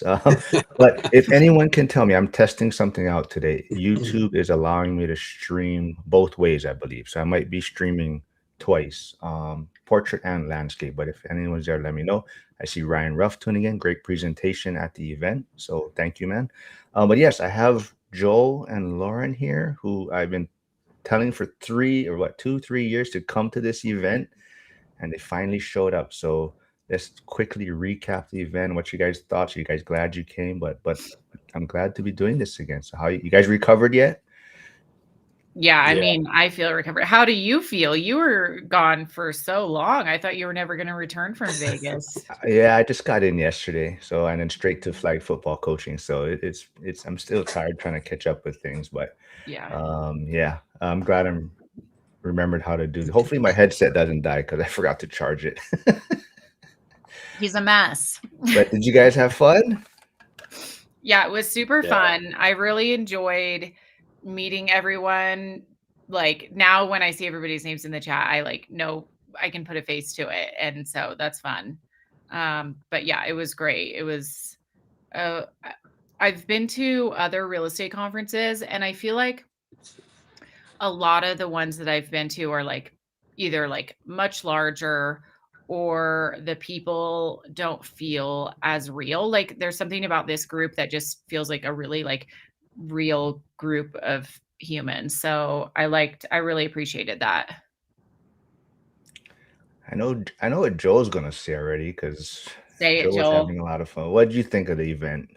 Um, but if anyone can tell me, I'm testing something out today. YouTube is allowing me to stream both ways, I believe. So I might be streaming twice, portrait and landscape. But if anyone's there, let me know. I see Ryan Ruff tuning in. Great presentation at the event. So thank you, man. But yes, I have Joel and Lauren here, who I've been telling for 2, 3 years to come to this event, and they finally showed up. So let's quickly recap the event. What you guys thought? So you guys glad you came? But I'm glad to be doing this again. So how you guys recovered yet? Yeah, I Yeah. mean, I feel recovered. How do you feel? You were gone for so long. I thought you were never going to return from Vegas. Yeah, I just got in yesterday, so and then straight to flag football coaching. So it's I'm still tired trying to catch up with things, but Yeah. yeah, I'm glad I'm remembered how to do. Hopefully my headset doesn't die because I forgot to charge it. He's a mess. But did you guys have fun? Yeah, it was super Yeah. fun. I really enjoyed meeting everyone. Like now when I see everybody's names in the chat, I like know I can put a face to it. And so that's fun. But yeah, it was great. It was I've been to other real estate conferences and I feel like a lot of the ones that I've been to are like either like much larger or the people don't feel as real. Like there's something about this group that just feels like a really like real group of humans. So I really appreciated that. I know what Joel's gonna say already because Say it, Joel was Joel. having a lot of fun. What did you think of the event?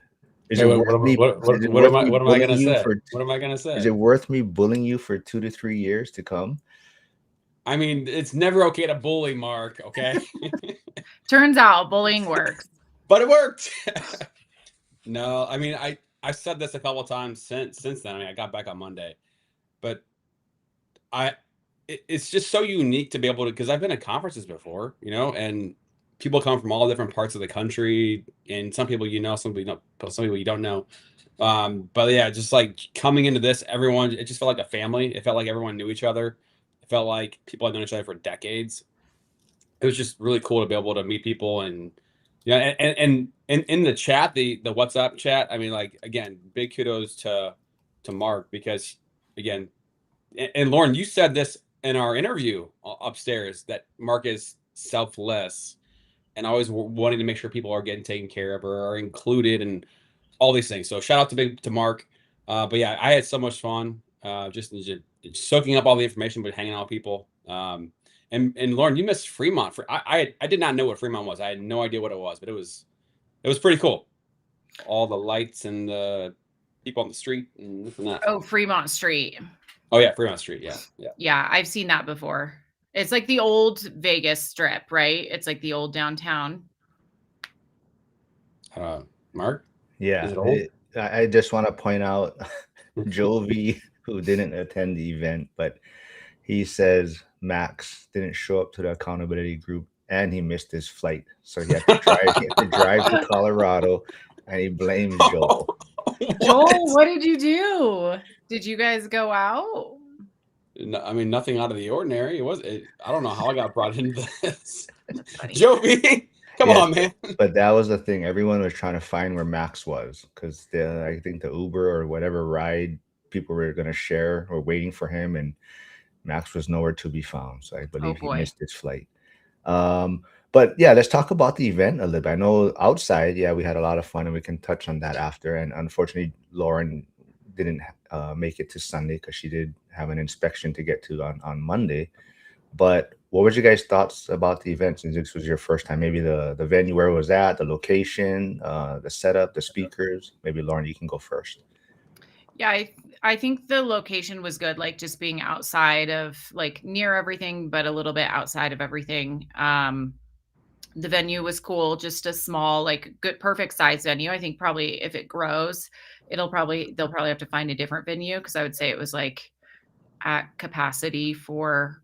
Is Hey, it what, worth what, me? what, Is what, it what am worth I? me What am I bullying gonna you say? for? What am I gonna Is say? it worth me bullying you for 2 to 3 years to come? I mean, it's never okay to bully, Mark. Okay, Turns out bullying works. but it worked. No, I mean, I said this a couple times since then. I mean, I got back on Monday, but I it's just so unique to be able to, because I've been at conferences before, and people come from all different parts of the country, and some people some people some people you don't know. But yeah, just like coming into this, everyone, it just felt like a family. It felt like everyone knew each other. It felt like people had known each other for decades. It was just really cool to be able to meet people, and yeah, and in the chat, the WhatsApp chat. I mean, like, again, big kudos to Mark, because again, and Lauren, you said this in our interview upstairs, that Mark is selfless and always wanting to make sure people are getting taken care of or are included and all these things. So shout out to Mark. But yeah, I had so much fun just soaking up all the information, but hanging out with people. And Lauren, you missed Fremont. I did not know what Fremont was. I had no idea what it was, but it was pretty cool. All the lights and the people on the street and this and that. Oh, Fremont Street. Oh yeah, Fremont Street. Yeah, yeah. Yeah, I've seen that before. It's like the old Vegas strip, right? It's like the old downtown. Mark, is Yeah, it old? I just want to point out Jovi, who didn't attend the event, but he says Max didn't show up to the accountability group and he missed his flight, so he had to drive. He had to drive to Colorado, and he blames Joel. Joel, what did you do? Did you guys go out? No, I mean, nothing out of the ordinary. I don't know how I got brought into this. That's funny. Jovi, come Yes, on, man. but that was the thing. Everyone was trying to find where Max was because I think the Uber or whatever ride people were going to share were waiting for him, and Max was nowhere to be found. So I Oh believe he boy. missed his flight. But yeah, let's talk about the event a little bit. I know outside, yeah, we had a lot of fun, and we can touch on that after. And unfortunately, Lauren didn't make it to Sunday because she did have an inspection to get to on Monday. But what was your guys' thoughts about the event since this was your first time? Maybe the venue where it was at, the location, the setup, the speakers. Maybe Lauren, you can go first. Yeah, I think the location was good, like just being outside of like near everything, but a little bit outside of everything. The venue was cool, just a small, like good, perfect size venue. I think probably if it grows, they'll probably have to find a different venue because I would say it was like at capacity for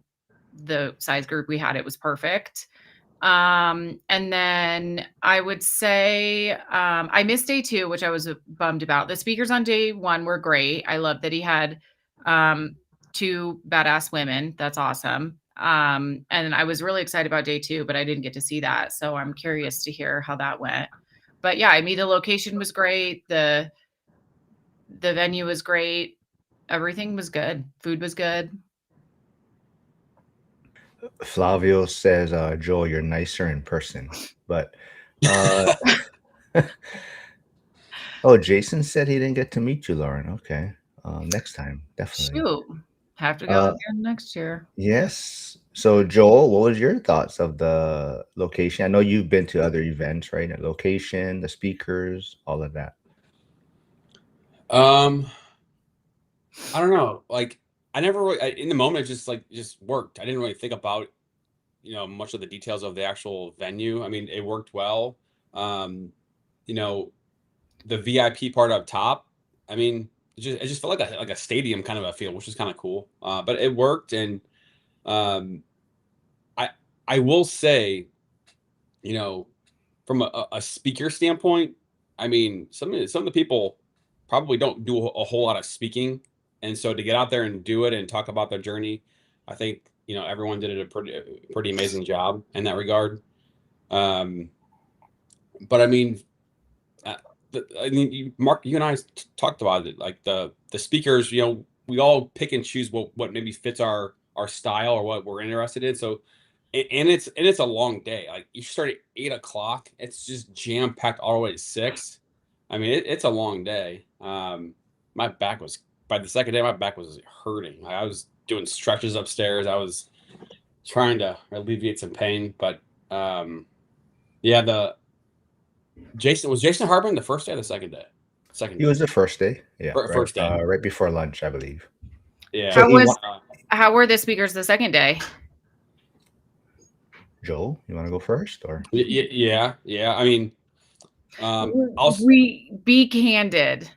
the size group we had. It was perfect. And then I would say I missed day two, which I was bummed about. The speakers on day one were great. I love that he had two badass women. That's awesome. And I was really excited about day two, but I didn't get to see that. So I'm curious to hear how that went. but yeah, I mean, the location was great. The venue was great. Everything was good. Food was good. Flavio says, Joel, you're nicer in person. But uh oh, Jason said he didn't get to meet you, Lauren. Okay. Next time, definitely. Shoot, have to go Uh again next year. yes. So Joel, what was your thoughts of the location? I know you've been to other events, right? The location, the speakers, all of that. I don't know. Like, I never really, in the moment, it just worked. I didn't really think about, much of the details of the actual venue. I mean, it worked well. Um, you know, the VIP part up top, I mean, it just felt like a stadium kind of a feel, which is kind of cool. But it worked, and um, I I will say, you know, from a speaker standpoint, I mean, some of the people probably don't do a whole lot of speaking, and so to get out there and do it and talk about their journey, I think everyone did a pretty amazing job in that regard. Um, but I mean, Mark, you and I talked about it. Like the speakers, we all pick and choose what maybe fits our style or what we're interested in. So, and it's a long day. Like you start at 8 o'clock. It's just jam packed all the way to 6. I mean, it's a long day. My back was by the second day, my back was hurting. Like, I was doing stretches upstairs. I was trying to alleviate some pain, but yeah, was Jason Harbin the first day or the second day? Second He day. was the first day. Yeah, right. First day. Right before lunch, I believe. Yeah. So How were the speakers the second day? Joel, you want to go first, or? Yeah. I mean, we be candid.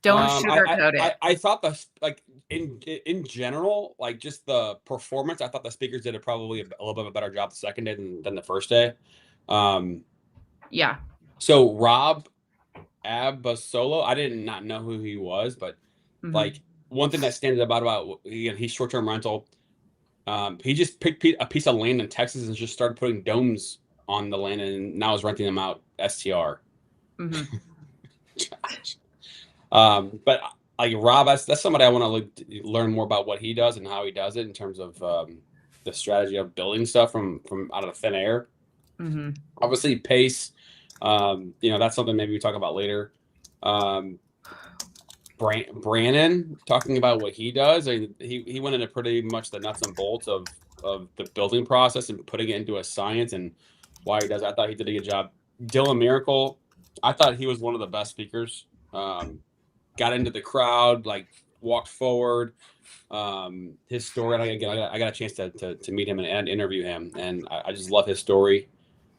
Don't sugarcoat it. I thought in general, like just the performance, I thought the speakers did probably a little bit of a better job the second day than the first day. Yeah. So Rob Abasolo, I did not know who he was, but like one thing that stands about he's short-term rental. He just picked a piece of land in Texas and just started putting domes on the land, and now is renting them out STR. But like Rob, that's somebody I want to learn more about what he does and how he does it in terms of the strategy of building stuff from out of the thin air. Obviously, pace. That's something maybe we talk about later. Brandon talking about what he does. I mean, he went into pretty much the nuts and bolts of the building process and putting it into a science and why he does. I thought he did a good job. Dylan Miracle, I thought he was one of the best speakers. Got into the crowd, like walked forward. His story. I got a chance to meet him and interview him, and I just love his story.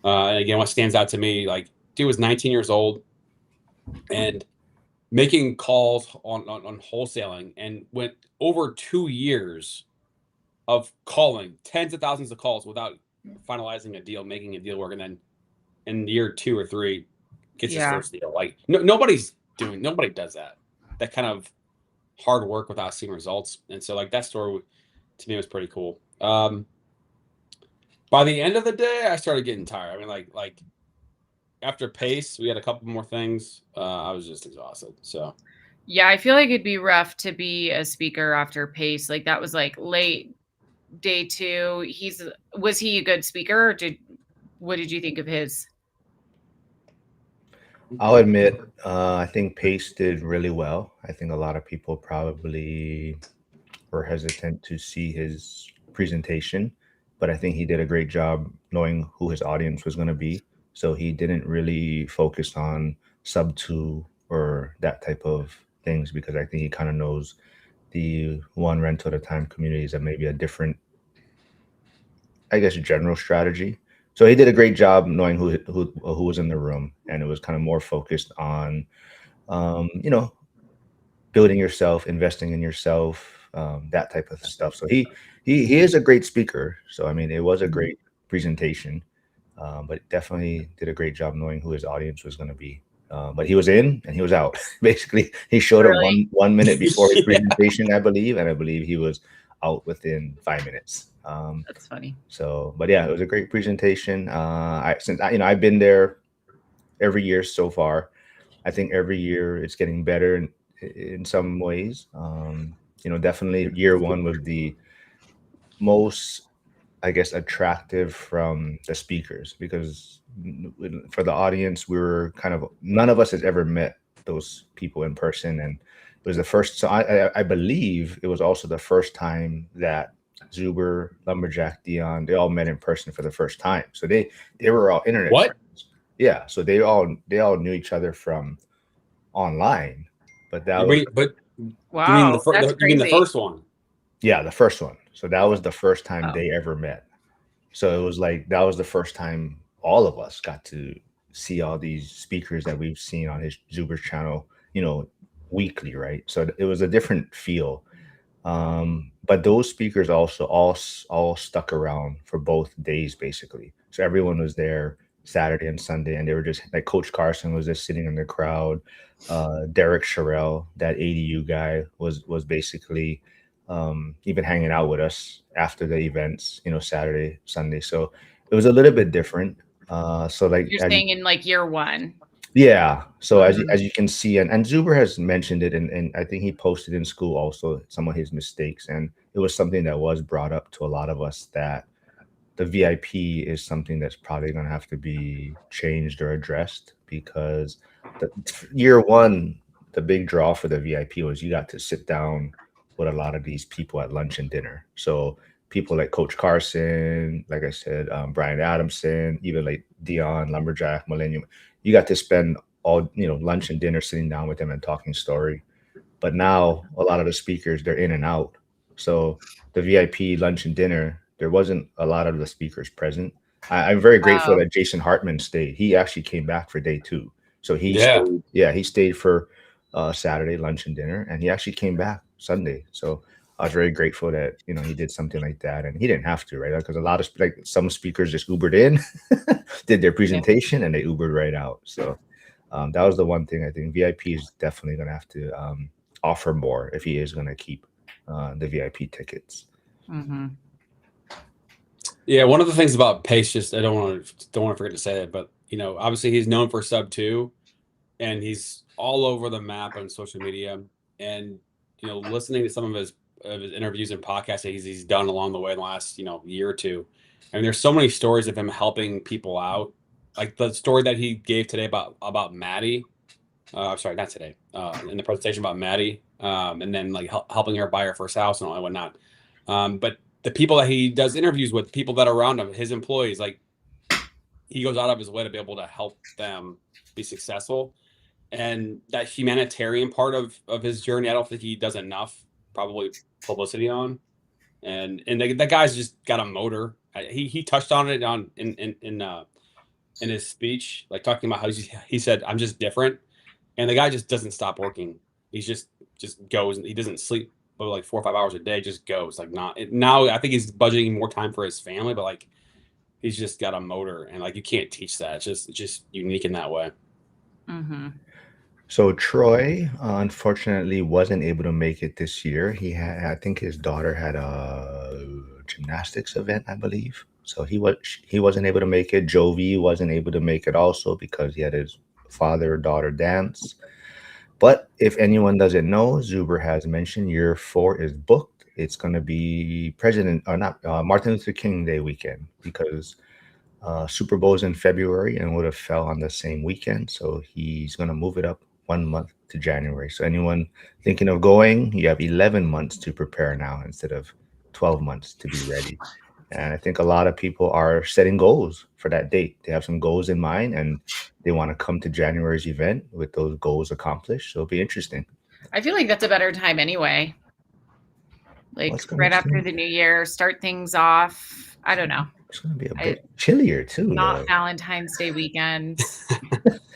And again, what stands out to me, like dude was 19 years old, and making calls on wholesaling, and went over 2 years of calling tens of thousands of calls without finalizing a deal, making a deal work, and then in year 2 or 3 gets his first deal. Like nobody does that kind of hard work without seeing results. And so like that story to me was pretty cool. By the end of the day, I started getting tired. I mean, like after pace, we had a couple more things. I was just exhausted. So yeah, I feel like it'd be rough to be a speaker after pace. Like that was like late day 2. Was he a good speaker? Or what did you think of his? I'll admit, I think Pace did really well. I think a lot of people probably were hesitant to see his presentation, but I think he did a great job knowing who his audience was going to be. So he didn't really focus on sub 2 or that type of things, because I think he kind of knows the one rental at a time communities and maybe a different, I guess, general strategy. So he did a great job knowing who was in the room, and it was kind of more focused on, building yourself, investing in yourself, that type of stuff. So he is a great speaker. So I mean, it was a great presentation, but definitely did a great job knowing who his audience was going to be. But he was in and he was out. Basically, he showed up 1 minute before his presentation, I believe, and I believe he was out within 5 minutes. That's funny. So, but yeah, it was a great presentation. I've been there every year so far. I think every year it's getting better in some ways. Definitely year one was the most, I guess, attractive from the speakers because for the audience, we were kind of none of us has ever met those people in person, and it was the first. So I believe it was also the first time that Zuber, Lumberjack, Dion, they all met in person for the first time. So they were all internet What? friends. Yeah, so they all knew each other from online, but that You was mean, but you mean Wow, that's you mean the crazy. first one? yeah, the first one. So that was Oh. the first time Oh. they ever met. So it was like that was the first time all of us got to see all these speakers that we've seen on his Zuber channel, weekly, right? So it was a different feel. But those speakers also all stuck around for both days basically. So everyone was there Saturday and Sunday, and they were just like Coach Carson was just sitting in the crowd. Derek Sherrill, that ADU guy, was basically even hanging out with us after the events, Saturday, Sunday. So it was a little bit different. So like You're saying in like year one. yeah. So as Mhm. you can see, and Zuber has mentioned it, and I think he posted in school also some of his mistakes, and it was something that was brought up to a lot of us that the VIP is something that's probably going to have to be changed or addressed because the year one, the big draw for the VIP was you got to sit down with a lot of these people at lunch and dinner. So people like Coach Carson, like I said, Brian Adamson, even like Dion, Lumberjack, Millennium, you got to spend all lunch and dinner sitting down with them and talking story. But now a lot of the speakers they're in and out. So the VIP lunch and dinner, there wasn't a lot of the speakers present. I'm very grateful Oh, that Jason Hartman stayed. He actually came back for day two. So he Yeah. stayed. Yeah, he stayed for Saturday lunch and dinner, and he actually came back Sunday. So I was very grateful that he did something like that, and he didn't have to, right? Because a lot of like some speakers just Ubered in, did their yeah. presentation, and they Ubered right out. So that was the one thing I think VIP is definitely going to have to offer more if he is going to keep the VIP tickets. Mhm. Yeah, one of the things about Pace, just I don't want to forget to say it, but obviously he's known for sub 2, and he's all over the map on social media. And listening to some of his interviews and podcasts that he's done along the way in the last year or two, and there's so many stories of him helping people out, like the story that he gave today about Maddie. Sorry, not today. In the presentation about Maddie, and then like helping her buy her first house and all that whatnot. But the people that he does interviews with, people that are around him, his employees, like he goes out of his way to be able to help them be successful. And that humanitarian part of his journey, I don't think he does enough probably publicity on. And that guy's just got a motor. He touched on it in his speech, like talking about how he said, "I'm just different." And the guy just doesn't stop working. He's just goes, and he doesn't sleep but like 4 or 5 hours a day, just goes like not now. I think he's budgeting more time for his family, but like he's just got a motor, and like you can't teach that. It's just unique in that way. Mhm. So Troy, unfortunately, wasn't able to make it this year. I think his daughter had a gymnastics event, I believe. So he wasn't able to make it. Jovi wasn't able to make it also because he had his father-daughter dance. But if anyone doesn't know, Zuber has mentioned year four is booked. It's going to be President or not Martin Luther King Day weekend because Super Bowl's in February and would have fell on the same weekend. So he's going to move it up 1 month to January. So anyone thinking of going, you have 11 months to prepare now instead of 12 months to be ready. And I think a lot of people are setting goals for that date. They have some goals in mind and they want to come to January's event with those goals accomplished. So it'll be interesting. I feel like that's a better time anyway. Well, Like right after the new year, start things off. I don't know. It's going to be a bit chillier too, Not though. Valentine's Day weekend.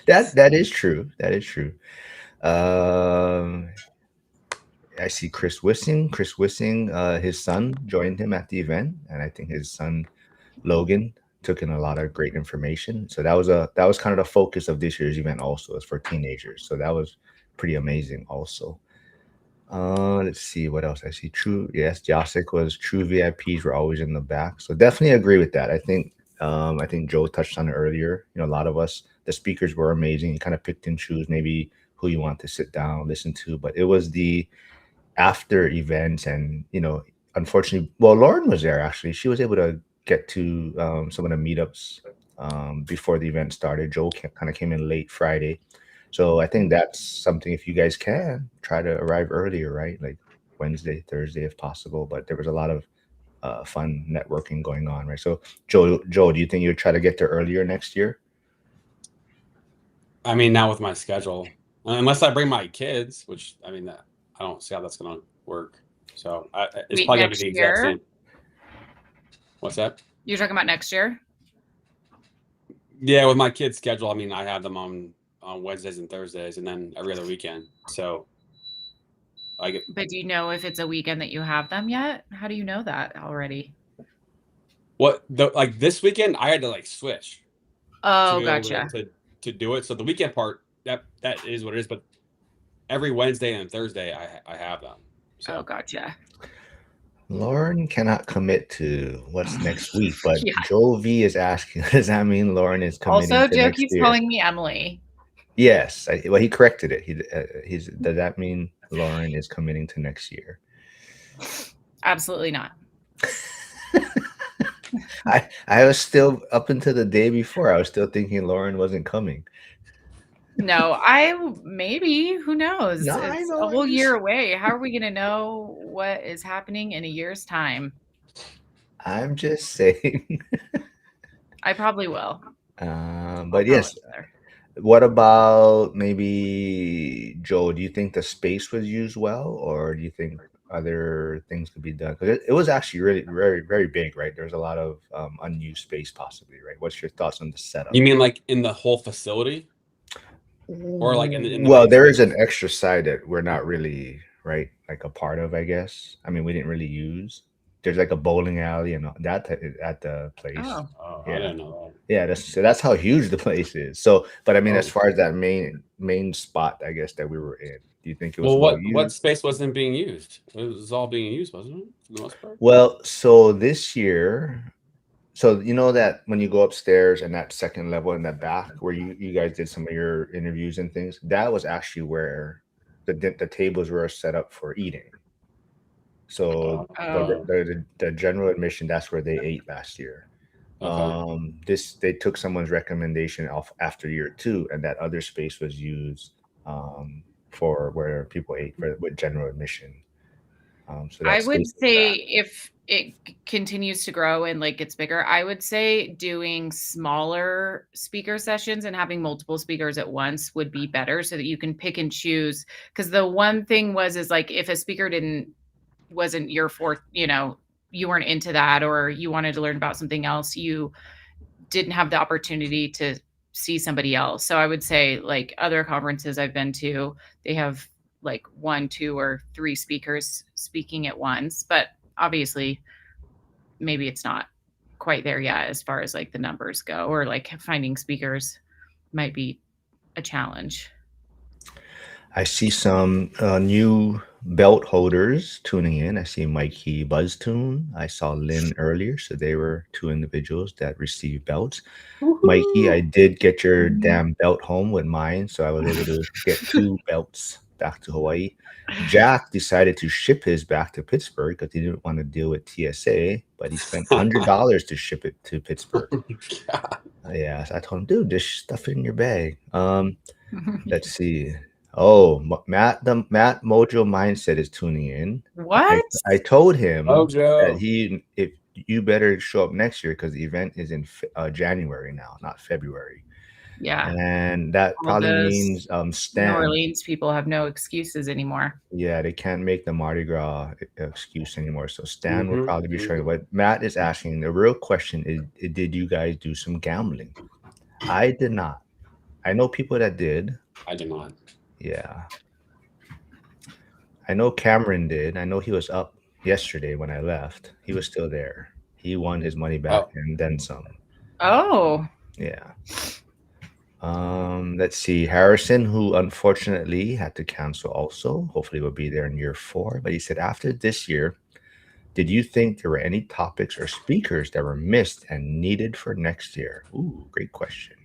That is true. That is true. Um, I see Chris Wissing. Chris Wissing, his son joined him at the event, and I think his son Logan took in a lot of great information. So that was kind of the focus of this year's event. Also, is for teenagers. So that was pretty amazing. Also, Let's see what else I see. True, yes, Jacek was true VIPs were always in the back, so definitely agree with that. I think Joe touched on it earlier. You know, a lot of us, the speakers were amazing. You kind of picked and choose maybe who you want to sit down listen to, but it was the after events and unfortunately, well, Lauren was there actually. She was able to get to some of the meetups before the event started. Joe kind of came in late Friday, so I think that's something. If you guys can try to arrive earlier, right, like Wednesday, Thursday, if possible. But there was a lot of fun networking going on, right? So, Joe, do you think you'll try to get there earlier next year? I mean, now with my schedule, unless I bring my kids, which I mean, I don't see how that's going to work. So it's Wait, probably going to next be the exact year? same. What's that? You're talking about next year? Yeah, with my kids' schedule, I mean, I have them on Wednesdays and Thursdays, and then every other weekend. So I get But do you know if it's a weekend that you have them yet? How do you know that already? like this weekend, I had to like switch to Oh, be able gotcha. to do it. So the weekend part, that is what it is. But every Wednesday and Thursday, I have them. So Oh, gotcha. Lauren cannot commit to what's next week, but Yeah. Joe V is asking, does that mean Lauren is committing Also, to Joe next keeps year? calling me Emily. Yes. Well, he corrected it. He's. Does that mean Lauren is committing to next year? Absolutely not. I was still up until the day before. I was still thinking Lauren wasn't coming. No, maybe, who knows? No, I It's know. a whole year away. How are we going to know what is happening in a year's time? I'm just saying. I probably will. But Throw yes. it there. What about maybe Joe? Do you think the space was used well, or do you think other things could be done? Because it was actually really very very big, right? There's a lot of unused space, possibly, right? What's your thoughts on the setup? you mean like in the whole facility, or like in the Well, there basement? is an extra side that we're not really right, like a part of, I guess. I mean, we didn't really use. There's like a bowling alley and all that at the place. Oh, Oh, I Yeah. didn't know Yeah, that's how huge the place is. So, but I mean, as Oh. far as that main spot, I guess that we were in, do you think it was Well, well what used? space wasn't being used? It was all being used, wasn't it, for the most part? Well, so this year, so you know that when you go upstairs and that second level in the back where you guys did some of your interviews and things, that was actually where the tables were set up for eating. So Oh. the general admission, that's where they ate last year. Okay. This they took someone's recommendation off after year two, and that other space was used for where people ate with general admission. So I that would space is say back. if it continues to grow and like gets bigger, I would say doing smaller speaker sessions and having multiple speakers at once would be better so that you can pick and choose. Because the one thing is like if a speaker wasn't your forte, you weren't into that or you wanted to learn about something else, you didn't have the opportunity to see somebody else. So I would say like other conferences I've been to, they have like 1, 2, or 3 speakers speaking at once, but obviously maybe it's not quite there yet as far as like the numbers go, or like finding speakers might be a challenge. I see some new belt holders tuning in. I see Mikey Buzztune. I saw Lynn earlier, so they were two individuals that received belts. Mikey, I did get your damn belt home with mine, so I was able to get two belts back to Hawaii. Jack decided to ship his back to Pittsburgh because he didn't want to deal with TSA, but he spent $100 to ship it to Pittsburgh. God. Yeah, so I told him, dude, just stuff it in your bag. Let's see. Oh, the Matt Mojo Mindset is tuning in. What? I told him that Mojo. if you better show up next year because the event is in January now, not February. Yeah. And that All probably those means New Stan. Orleans people have no excuses anymore. Yeah, they can't make the Mardi Gras excuse anymore. So Stan will Mhm, probably be showing. mhm. But Matt is asking, the real question is, did you guys do some gambling? I did not. I know people that did. I did not. Yeah. I know Cameron did. I know he was up yesterday when I left. He was still there. He won his money back Oh, and then some. Oh, Yeah. Let's see. Harrison, who unfortunately had to cancel also. Hopefully will be there in year 4. But he said, after this year, did you think there were any topics or speakers that were missed and needed for next year? Ooh, great question.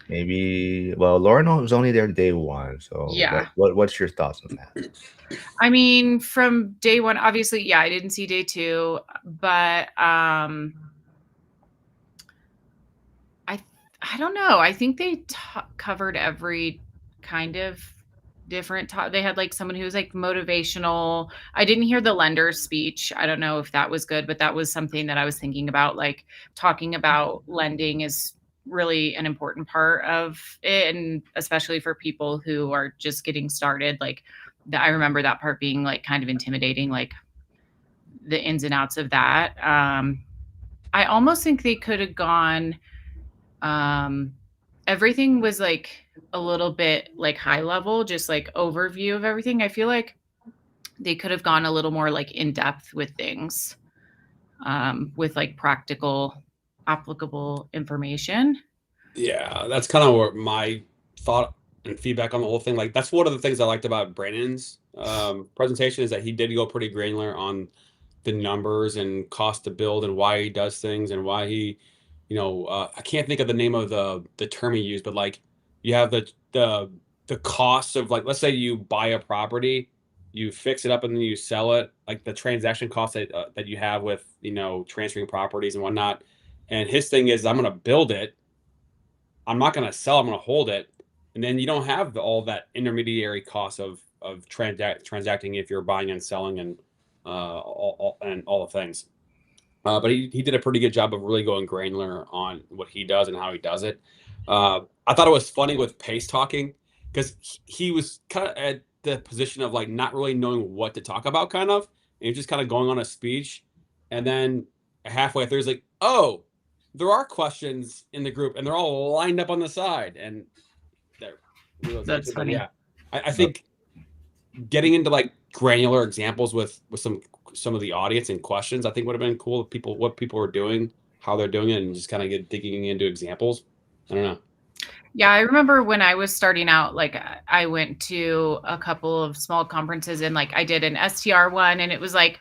Maybe, well, Lauren was only there day 1. So Yeah. what's your thoughts on that? I mean, from day 1, obviously, yeah, I didn't see day 2, but I don't know. I think they covered every kind of different they had like someone who was like motivational. I didn't hear the lender's speech. I don't know if that was good, but that was something that I was thinking about, like talking about lending is really an important part of it, and especially for people who are just getting started. Like I remember that part being like kind of intimidating, like the ins and outs of that. I almost think they could have gone everything was like a little bit like high level, just like overview of everything. I feel like they could have gone a little more like in depth with things, with like practical, applicable information. Yeah, that's kind of what my thought and feedback on the whole thing. Like that's one of the things I liked about Brandon's presentation is that he did go pretty granular on the numbers and cost to build and why he does things and why he, I can't think of the name of the term he used, but like you have the cost of, like, let's say you buy a property, you fix it up and then you sell it, like the transaction cost that you have with transferring properties and whatnot. And his thing is, I'm going to build it. I'm not going to sell. I'm going to hold it, and then you don't have all that intermediary cost of transacting if you're buying and selling and all the things. But he did a pretty good job of really going granular on what he does and how he does it. I thought it was funny with Pace talking, because he was kind of at the position of like not really knowing what to talk about, kind of, and he was just kind of going on a speech, and then halfway through he's like, "Oh, there are questions in the group, and they're all lined up on the side," and there That's but funny. yeah, I think getting into like granular examples with some of the audience and questions, I think would have been cool. What people are doing, how they're doing it, and just kind of digging into examples. I don't know. Yeah, I remember when I was starting out, like I went to a couple of small conferences, and like I did an STR one, and it was like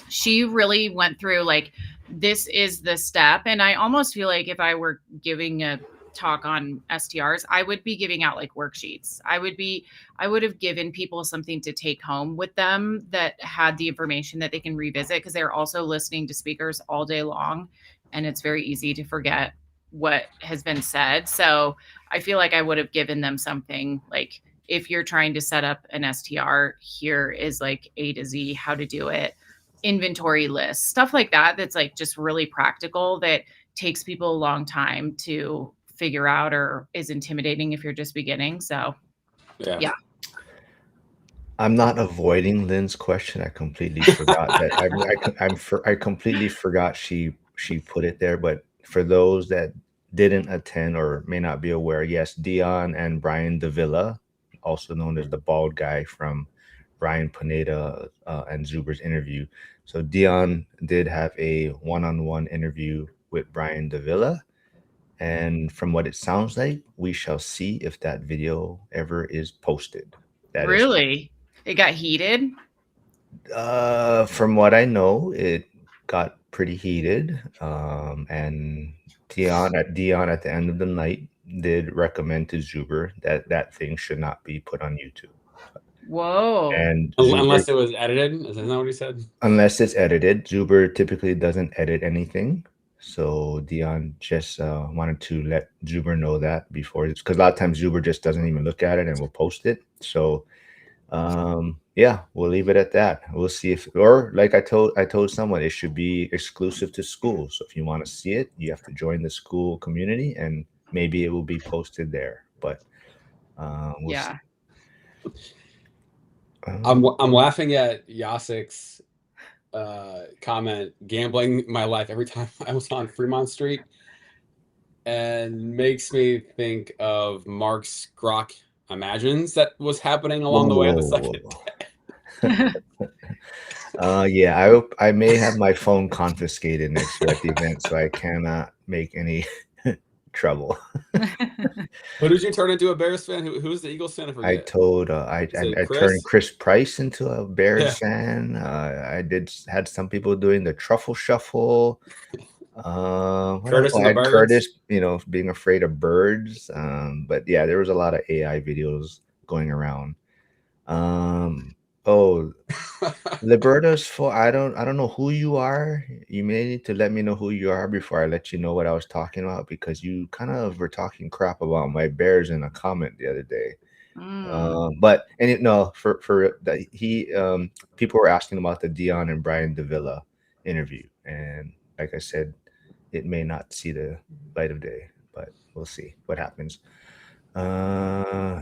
she really went through like, this is the step. And I almost feel like if I were giving a talk on STRs, I would be giving out like worksheets. I would have given people something to take home with them that had the information that they can revisit, because they're also listening to speakers all day long, and it's very easy to forget what has been said. So I feel like I would have given them something like, if you're trying to set up an STR, here is like A to Z how to do it, inventory lists, stuff like that. That's like just really practical, that takes people a long time to figure out, or is intimidating if you're just beginning. So yeah. I'm not avoiding Lynn's question. I completely forgot that. I completely forgot she put it there. But for those that didn't attend or may not be aware, yes, Dion and Brian Davila, also known as the bald guy from Brian Pineda and Zuber's interview. So Dion did have a one-on-one interview with Brian Davila, and from what it sounds like, we shall see if that video ever is posted. That is Really? It got heated? From what I know, it got pretty heated. And Dion at the end of the night did recommend to Zuber that that thing should not be put on YouTube. Whoa. And Zuber, Unless it was edited, isn't that what he said? unless it's edited, Zuber typically doesn't edit anything. So Dion just wanted to let Zuber know that before, because a lot of times Zuber just doesn't even look at it and will post it. So yeah, we'll leave it at that. We'll see if, or like I told someone, it should be exclusive to school. So if you want to see it, you have to join the school community, and maybe it will be posted there. But we'll Yeah. see. I'm laughing at Yasik's comment, gambling my life every time I was on Fremont Street, and makes me think of Mark's Grok Imagines that was happening along the way on the second day. Yeah, I may have my phone confiscated next year at the event, so I cannot make any trouble. Who did you turn into a Bears fan? Who's the Eagles fan? I I forget. told Is it I Chris? turned Chris Price into a Bears Yeah. fan. Had some people doing the truffle shuffle. What Curtis else? and I the had Birds. Curtis, being afraid of birds. But yeah, there was a lot of AI videos going around. Oh, Liberta's for I don't know who you are. You may need to let me know who you are before I let you know what I was talking about, because you kind of were talking crap about my Bears in a comment the other day. But no, for that people were asking about the Dion and Brian Davila interview, and like I said, it may not see the light of day, but we'll see what happens.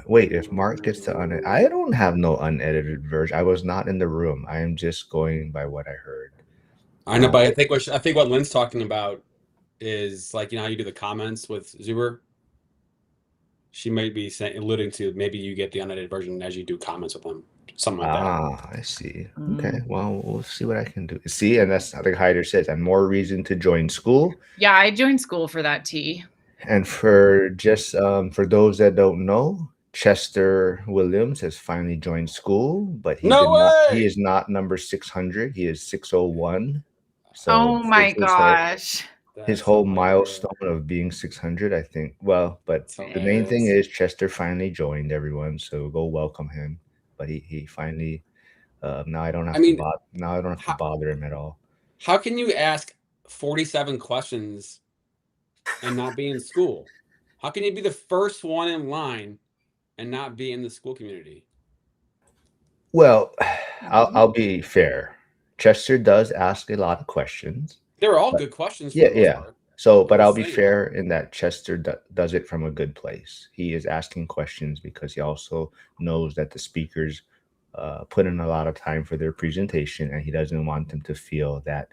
Wait, if Mark gets to I don't have no unedited version. I was not in the room. I am just going by what I heard. I know, but I think what Lynn's talking about is like, how you do the comments with Zuber. She might be alluding to maybe you get the unedited version as you do comments with them, something like that. I see. Okay, well, we'll see what I can do. See, and that's like Hyder says, and more reason to join school. Yeah, I joined school for that tea. And for just for those that don't know, Chester Williams has finally joined school, but he is not number 600. He is 601. So oh my this is gosh. his whole milestone of being 600, I think. Well, but the main thing is Chester finally joined everyone, so go welcome him. But he finally now I don't have to bother him at all. How can you ask 47 questions and not be in school? How can you be the first one in line and not be in the school community? Well, I'll be fair. Chester does ask a lot of questions. They're all good questions. Yeah. So, but I'll be fair in that Chester does it from a good place. He is asking questions because he also knows that the speakers put in a lot of time for their presentation, and he doesn't want them to feel that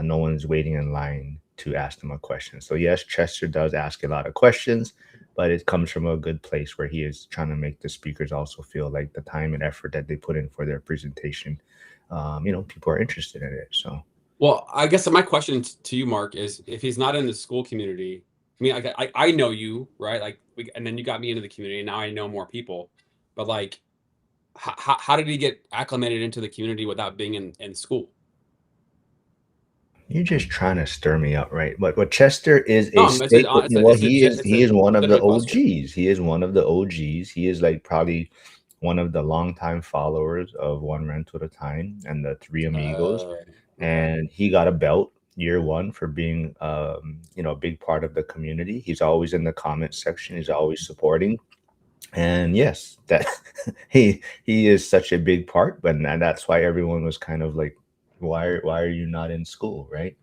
no one's waiting in line to ask them a question. So yes, Chester does ask a lot of questions, but it comes from a good place where he is trying to make the speakers also feel like the time and effort that they put in for their presentation, people are interested in it. So, well, I guess my question to you, Mark, is if he's not in the school community, I mean, I know you, right? Like, and then you got me into the community, and now I know more people. But like, how did he get acclimated into the community without being in school? You're just trying to stir me up, right? But Chester is he is one of the OGs. He is one of the OGs. He is like probably one of the longtime followers of One Rental at a Time and the Three Amigos. And he got a belt year one for being a big part of the community. He's always in the comment section. He's always supporting. And yes, that he is such a big part, and that's why everyone was kind of like, why are you not in school, right?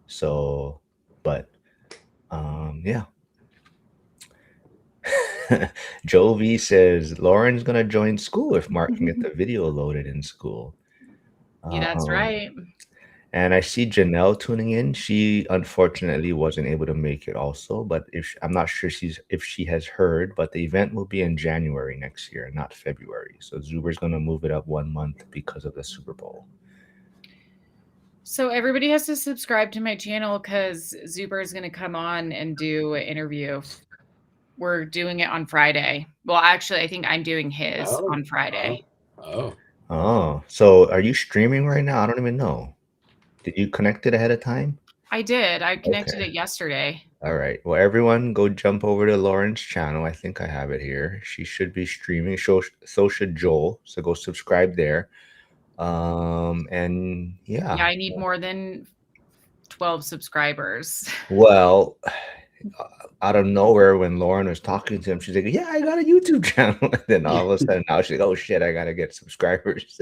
So, but yeah. Joe V says Lauren's gonna join school if Mark can get the video loaded in school. Yeah, that's right. And I see Janelle tuning in. She unfortunately wasn't able to make it also, but I'm not sure if she has heard, but the event will be in January next year, not February. So Zuber's gonna move it up 1 month because of the Super Bowl. So everybody has to subscribe to my channel because Zuber is going to come on and do an interview. We're doing it on Friday. Well, actually, I think I'm doing his on Friday. So are you streaming right now? I don't even know. Did you connect it ahead of time? I did. I connected it yesterday. All right. Well, everyone go jump over to Lauren's channel. I think I have it here. She should be streaming. So should Joel. So go subscribe there. And yeah. Yeah, I need more than 12 subscribers. Well, out of nowhere, when Lauren was talking to him, she's like, yeah, I got a YouTube channel. And then all of a sudden now she's like, oh shit, I got to get subscribers.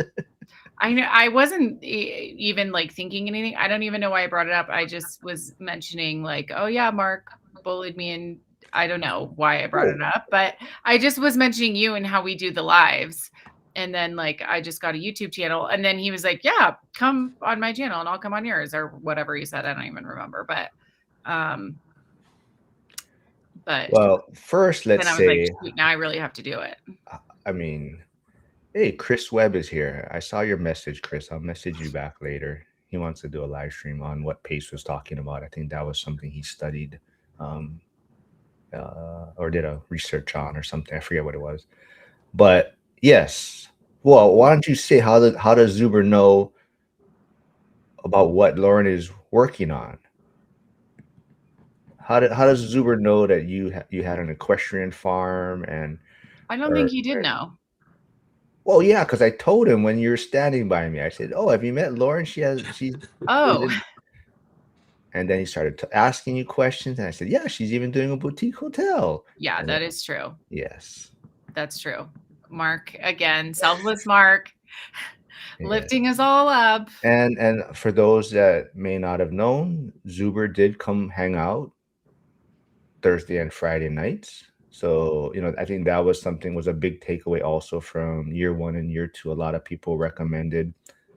I know I wasn't even like thinking anything. I don't even know why I brought it up. I just was mentioning like, oh yeah, Mark bullied me, and I don't know why I brought it up, but I just was mentioning you and how we do the lives. And then like, I just got a YouTube channel, and then he was like, yeah, come on my channel and I'll come on yours, or whatever he said. I don't even remember, but well, first, let's say, like, now I really have to do it. I mean, hey, Chris Webb is here. I saw your message, Chris. I'll message you back later. He wants to do a live stream on what Pace was talking about. I think that was something he studied or did a research on or something. I forget what it was. But yes. Well, why don't you say how does Zuber know about what Lauren is working on? How does Zuber know that you had an equestrian farm and I don't think or he did know. well, yeah, because I told him when you were standing by me. I said, "Oh, have you met Lauren? She's Oh, and then he started asking you questions, and I said, "Yeah, she's even doing a boutique hotel." yeah, And that then, is true. yes, That's true. Mark, again, selfless Mark, yeah. lifting us all up. And for those that may not have known, Zuber did come hang out Thursday and Friday nights. So, I think that was a big takeaway also from year one and year two. A lot of people recommended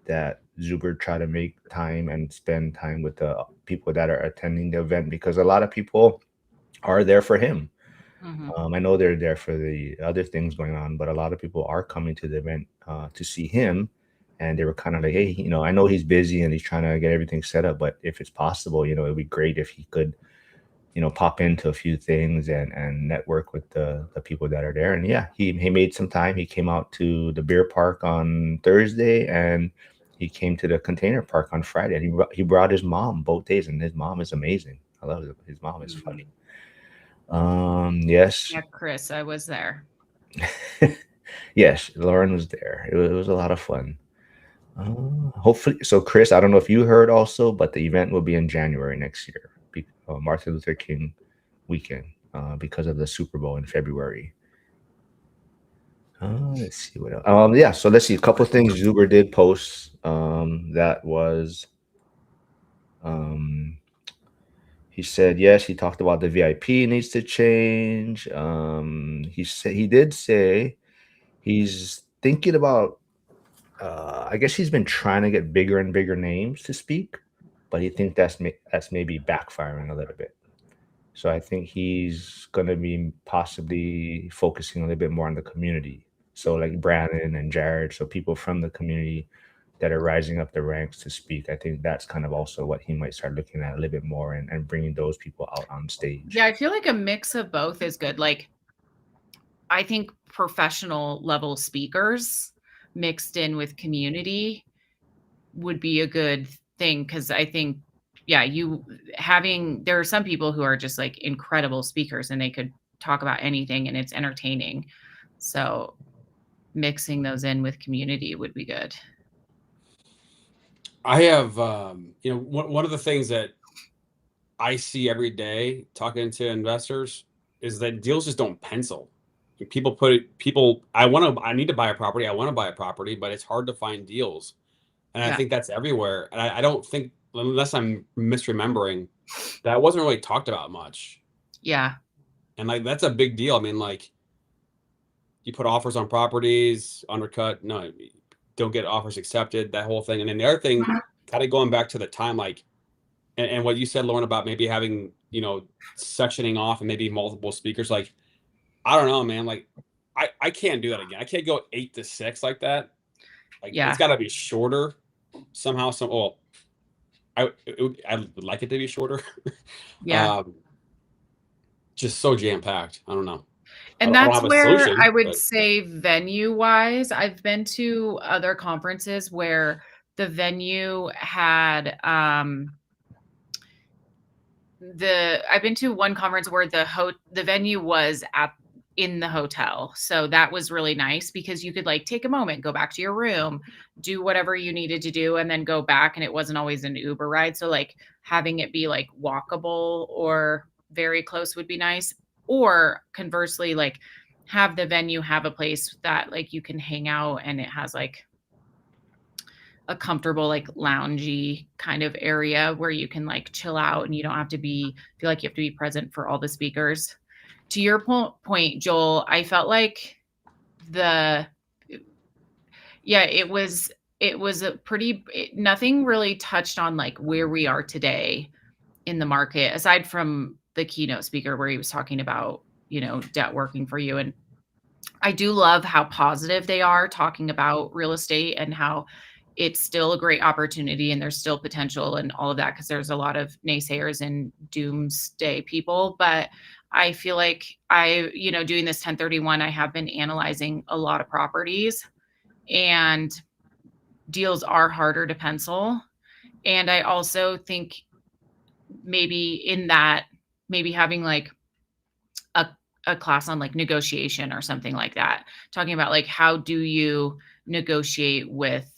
that Zuber try to make time and spend time with the people that are attending the event because a lot of people are there for him. Mhm. I know they're there for the other things going on, but a lot of people are coming to the event to see him. And they were kind of like, hey, I know he's busy and he's trying to get everything set up, but if it's possible, it'd be great if he could pop into a few things and network with the people that are there. And yeah, he made some time. He came out to the beer park on Thursday and he came to the container park on Friday. And he brought his mom both days, and his mom is amazing. I love it. His mom is funny. Yes. Yeah, Chris, I was there. Yes, Lauren was there. It was a lot of fun. Hopefully, so Chris, I don't know if you heard also, but the event will be in January next year, Martin Luther King weekend, because of the Super Bowl in February. Let's see what else. Yeah, so let's see a couple of things Zuber did post. That was, um, he said yes. He talked about the VIP needs to change. He did say he's thinking about. I guess he's been trying to get bigger and bigger names to speak, but he thinks that's maybe backfiring a little bit. So I think he's going to be possibly focusing a little bit more on the community. So like Brandon and Jared, so people from the community that are rising up the ranks to speak. I think that's kind of also what he might start looking at a little bit more and bringing those people out on stage. Yeah, I feel like a mix of both is good. Like, I think professional level speakers mixed in with community would be a good thing because I think, yeah, there are some people who are just like incredible speakers and they could talk about anything and it's entertaining. So mixing those in with community would be good. I have, one of the things that I see every day talking to investors is that deals just don't pencil. I need to buy a property. I want to buy a property, but it's hard to find deals. And I Yeah. think that's everywhere. And I don't think, unless I'm misremembering, that wasn't really talked about much. Yeah. And like, that's a big deal. I mean, like, you put offers on properties, undercut, no, don't get offers accepted, that whole thing. And then the other thing, kind of going back to the time, like, and what you said, Lauren, about maybe having, sectioning off and maybe multiple speakers, like, I don't know, man. Like, I can't do that again. I can't go 8 to 6 like that. Like, Yeah. it's got to be shorter somehow. I would like it to be shorter. Yeah. Just so jam packed. I don't know. And I don't that's have a where solution. I would But say venue wise, I've been to other conferences where the venue had I've been to one conference where the venue was in the hotel. So that was really nice because you could like take a moment, go back to your room, do whatever you needed to do, and then go back. And it wasn't always an Uber ride. So like having it be like walkable or very close would be nice. Or conversely, like have the venue have a place that like you can hang out and it has like a comfortable like loungy kind of area where you can like chill out and you don't have to feel like you have to be present for all the speakers. To your point, Joel, I felt like it was a nothing really touched on like where we are today in the market aside from the keynote speaker where he was talking about, debt working for you. And I do love how positive they are talking about real estate and how it's still a great opportunity and there's still potential and all of that because there's a lot of naysayers and doomsday people. But I feel like doing this 1031, I have been analyzing a lot of properties, and deals are harder to pencil. And I also think maybe having like a class on like negotiation or something like that, talking about like how do you negotiate with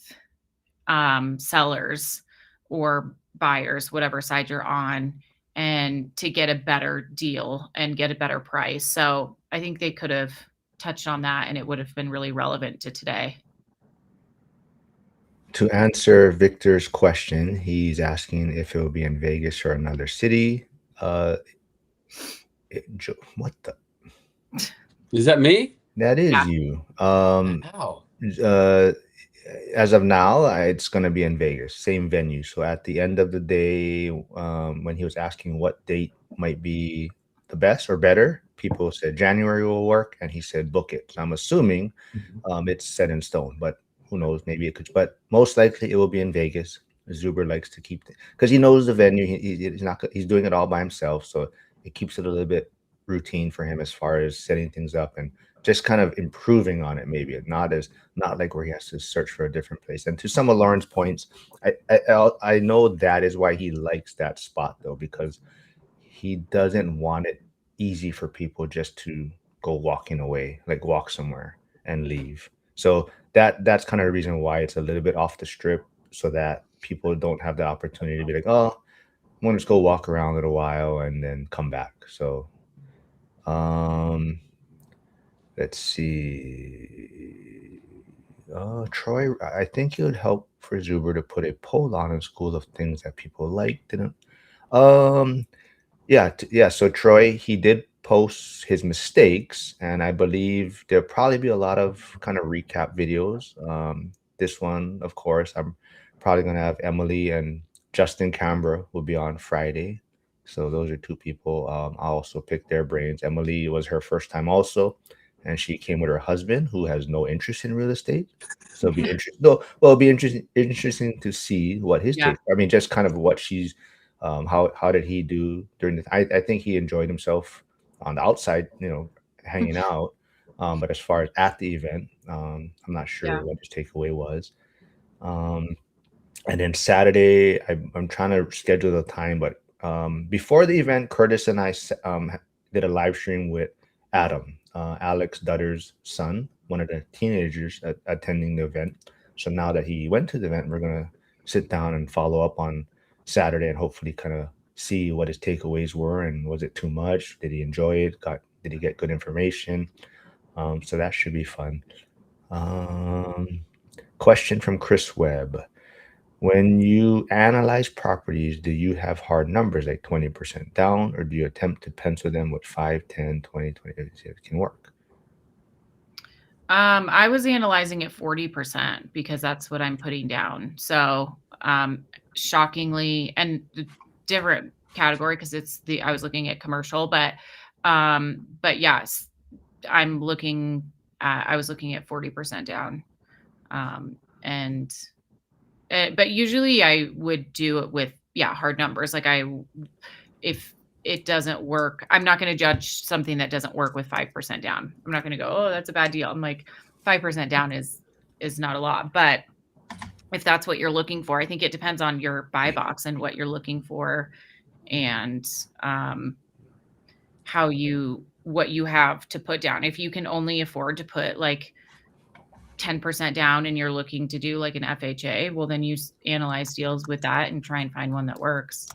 sellers or buyers, whatever side you're on, and to get a better deal and get a better price. So I think they could have touched on that, and it would have been really relevant to today. To answer Victor's question, he's asking if it will be in Vegas or another city. What the? Is that me? That is Yeah. you. Wow. As of now, it's going to be in Vegas, same venue. So at the end of the day, when he was asking what date might be the best or better, people said January will work, and he said book it. So I'm assuming it's set in stone, but who knows? Maybe it could. But most likely it will be in Vegas. Zuber likes to keep because he knows the venue. He's not. He's doing it all by himself, so it keeps it a little bit routine for him as far as setting things up and just kind of improving on it. Maybe not like where he has to search for a different place. And to some of Lauren's points, I know that is why he likes that spot though, because he doesn't want it easy for people just to go walking away, like walk somewhere and leave. So that's kind of the reason why it's a little bit off the strip, so that people don't have the opportunity to be like, oh, I'm gonna just go walk around a little while and then come back. So let's see. Troy, I think it would help for Zuber to put a poll on in school of things that people liked. Um, yeah. So Troy, he did post his mistakes, and I believe there'll probably be a lot of kind of recap videos. This one, of course, I'm probably gonna have Emily and Justin Canberra will be on Friday. So those are two people. I also picked their brains. Emily was her first time also, and she came with her husband who has no interest in real estate. So it'll be interesting. No, well, it'll be interesting to see what his Yeah. take. I mean, just kind of what she's how did he do during the I think he enjoyed himself on the outside, hanging out. But as far as at the event, I'm not sure Yeah. what his takeaway was. Um, and then Saturday, I'm trying to schedule the time, but before the event, Curtis and I did a live stream with Adam, Alex Dutter's son, one of the teenagers attending the event. So now that he went to the event, we're gonna sit down and follow up on Saturday and hopefully kind of see what his takeaways were and was it too much? Did he enjoy it? Did he get good information? So that should be fun. Question from Chris Webb. When you analyze properties, do you have hard numbers like 20% down, or do you attempt to pencil them with 5, 10, 20, 20, see if it can work? I was analyzing at 40% because that's what I'm putting down. So shockingly, and the different category because I was looking at commercial, but yes, I was looking at 40% down. But usually I would do it with hard numbers. Like if it doesn't work, I'm not going to judge something that doesn't work with 5% down. I'm not going to go, oh, that's a bad deal. I'm like, 5% down is not a lot. But if that's what you're looking for, I think it depends on your buy box and what you're looking for, and what you have to put down. If you can only afford to put like 10% down and you're looking to do like an FHA, well, then you analyze deals with that and try and find one that works.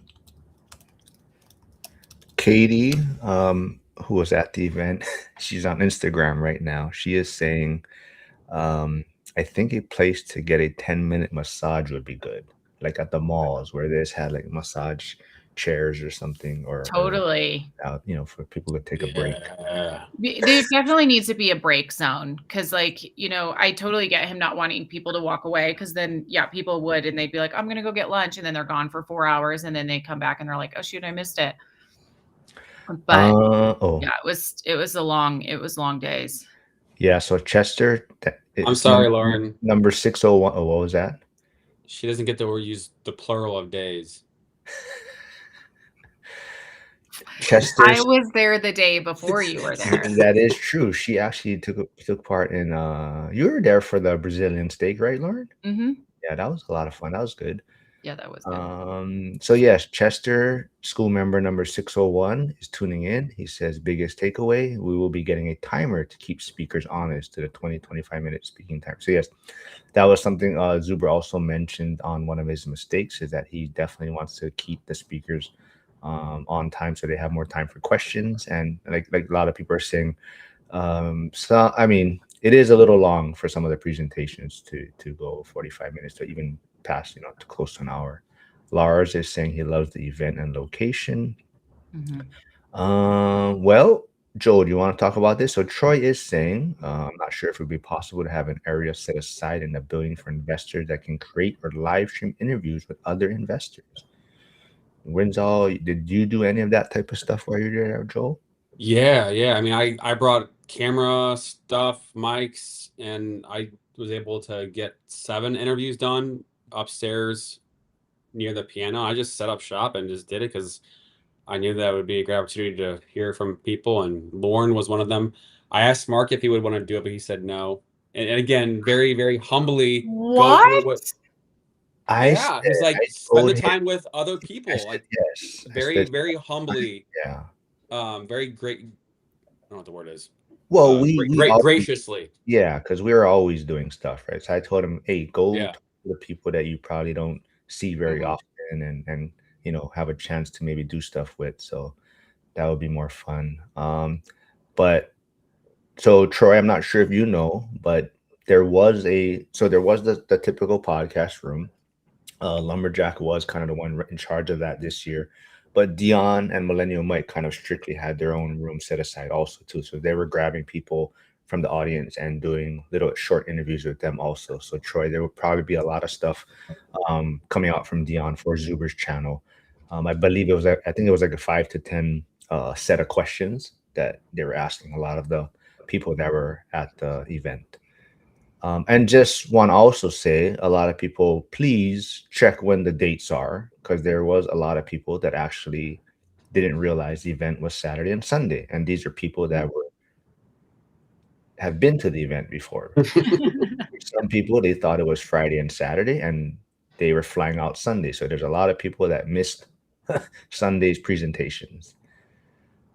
Katie, who was at the event, she's on Instagram right now. She is saying, I think a place to get a 10-minute massage would be good, like at the malls where they just had like massage chairs or something, or Totally. for people to take a break. Yeah. There definitely needs to be a break zone because, like, I totally get him not wanting people to walk away because then, people would, and they'd be like, I'm going to go get lunch. And then they're gone for 4 hours. And then they come back and they're like, oh, shoot, I missed it. But it was long days. Yeah, so Chester, I'm sorry, Lauren. Number 601. Oh, what was that? She doesn't get to use the plural of days. Chester. I was there the day before you were there. That is true. She actually took part in. You were there for the Brazilian steak, right, Lauren? Hmm. Yeah, that was a lot of fun. That was good. Yeah, that was good. So yes, Chester, school member number 601 is tuning in. He says, biggest takeaway, we will be getting a timer to keep speakers honest to the 20-25 minute speaking time. So yes, that was something Zuber also mentioned on one of his mistakes, is that he definitely wants to keep the speakers on time so they have more time for questions. And like a lot of people are saying, so I mean, it is a little long for some of the presentations to go 45 minutes to even past, to close to an hour. Lars is saying he loves the event and location. Hmm. Well, Joe, do you want to talk about this? So Troy is saying, I'm not sure if it would be possible to have an area set aside in the building for investors that can create or live stream interviews with other investors. Winzall, did you do any of that type of stuff while you're there, Joel? Yeah. I mean, I brought camera stuff, mics, and I was able to get 7 interviews done upstairs near the piano. I just set up shop and just did it because I knew that would be a great opportunity to hear from people, and Lauren was one of them. I asked Mark if he would want to do it, but he said no. And again, very, very humbly, go What? do what. Yeah, he's like, I spend told the him, time with other I people, said like yes. I very, said, very humbly, yeah. very great. I don't know what the word is. Well, we Great, always, graciously. yeah, because we were always doing stuff, right? So I told him, hey, go Yeah. talk to the people that you probably don't see very Hmm. often, and have a chance to maybe do stuff with. So that would be more fun. But so Troy, I'm not sure if you know, but there was the typical podcast room. Lumberjack was kind of the one in charge of that this year, but Dion and Millennial Mike kind of strictly had their own room set aside also too. So they were grabbing people from the audience and doing little short interviews with them also. So Troy, there would probably be a lot of stuff coming out from Dion for Zuber's channel. I believe I think it was like a 5 to 10 set of questions that they were asking a lot of the people that were at the event. And just want to also say, a lot of people, please check when the dates are, because there was a lot of people that actually didn't realize the event was Saturday and Sunday, and these are people that have been to the event before. Some people, they thought it was Friday and Saturday, and they were flying out Sunday. So there's a lot of people that missed Sunday's presentations.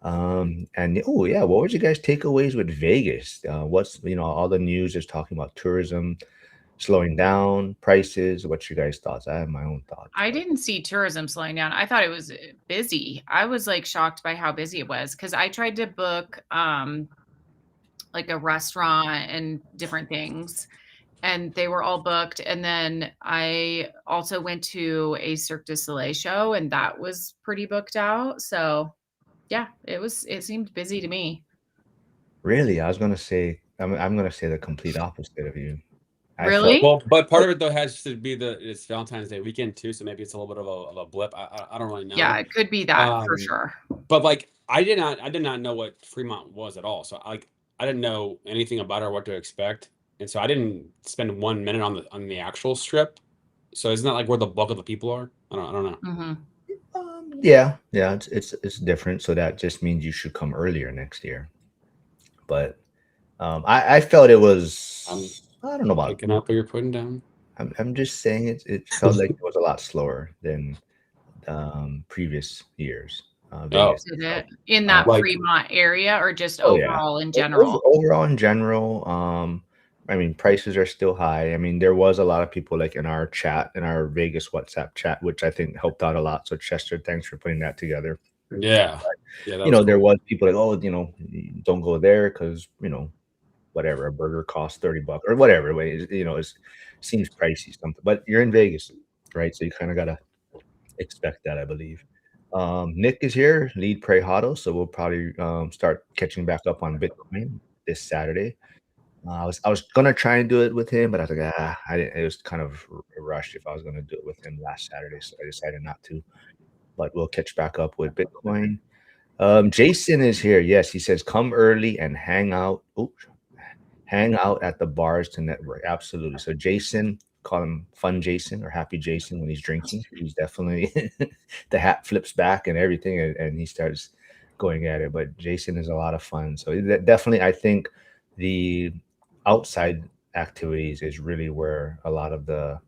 And oh yeah, what was you guys' takeaways with Vegas? What's all the news is talking about tourism slowing down, prices. What's your guys' thoughts? I have my own thoughts, I but didn't see tourism slowing down. I thought it was busy. I was like shocked by how busy it was because I tried to book like a restaurant and different things, and they were all booked. And then I also went to a Cirque du Soleil show, and that was pretty booked out. So yeah, it seemed busy to me. really, I was gonna say I'm gonna say the complete opposite of you. I felt Really? Well, but part of it though has to be it's Valentine's Day weekend too, so maybe it's a little bit of a blip. I don't really Yeah, know. it could be that for Um, sure. but like I did not know what Fremont was at all. So I didn't know anything about it or what to expect, and so I didn't spend 1 minute on the actual strip. So isn't that like where the bulk of the people are? I don't know. Hmm. yeah, it's different. So that just means you should come earlier next year. But I felt it I'm was, I don't know about, picking up what you're putting down. I'm just saying it felt like it was a lot slower than previous years. Oh, Vegas. Did So, it in uh, that like Fremont area or just oh yeah. overall in general? Overall in general, I mean, prices are still high. I mean, there was a lot of people like in our chat, in our Vegas WhatsApp chat, which I think helped out a lot. So Chester, thanks for putting that together. yeah, yeah, that was There cool. was people like, oh, don't go there because whatever, a burger costs $30 or whatever. It seems pricey something, but you're in Vegas, right? So you kind of gotta expect that, I believe. Nick is here, lead Pray Huddle, so we'll probably start catching back up on Bitcoin this Saturday. I was gonna try and do it with him, but I was like, I didn't. It was kind of a rush if I was gonna do it with him last Saturday, so I decided not to. But we'll catch back up with Bitcoin. Jason is here. Yes, he says come early and hang out. Oops, hang out at the bars to network. Absolutely. So Jason, call him Fun Jason or Happy Jason when he's drinking. He's definitely the hat flips back and everything, and he starts going at it. But Jason is a lot of fun. So definitely, I think the outside activities is really where a lot of the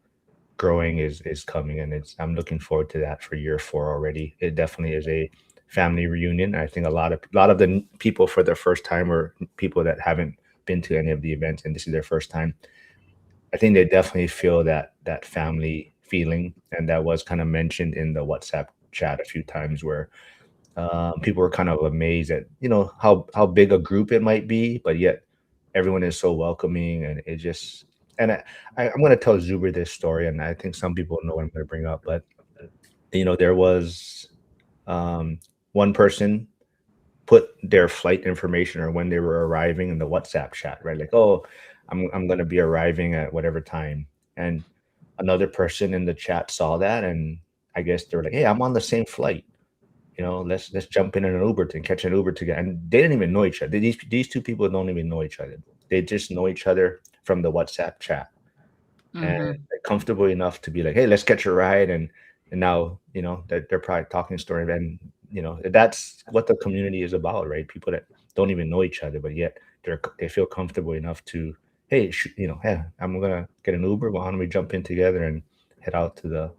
growing is coming, and I'm looking forward to that for year 4 already. It definitely is a family reunion. I think a lot of the people for their first time, or people that haven't been to any of the events and this is their first time, I think they definitely feel that family feeling, and that was kind of mentioned in the WhatsApp chat a few times, where people were kind of amazed at how big a group it might be, but yet everyone is so welcoming, and it just and I'm going to tell Zuber this story, and I think some people know what I'm going to bring up, but there was um, one person put their flight information or when they were arriving in the WhatsApp chat, right? Like, oh, I'm going to be arriving at whatever time, and another person in the chat saw that, and I guess they were like, hey, I'm on the same flight, let's jump in an Uber to catch an Uber together. And they didn't even know each other. These two people don't even know each other. They just know each other from the WhatsApp chat, and Hmm. they're comfortable enough to be like, hey, let's catch a ride. And now they're probably talking story, and that's what the community is about, right? People that don't even know each other, but yet they feel comfortable enough to, hey, hey, I'm gonna get an Uber. Why don't we jump in together and head out to the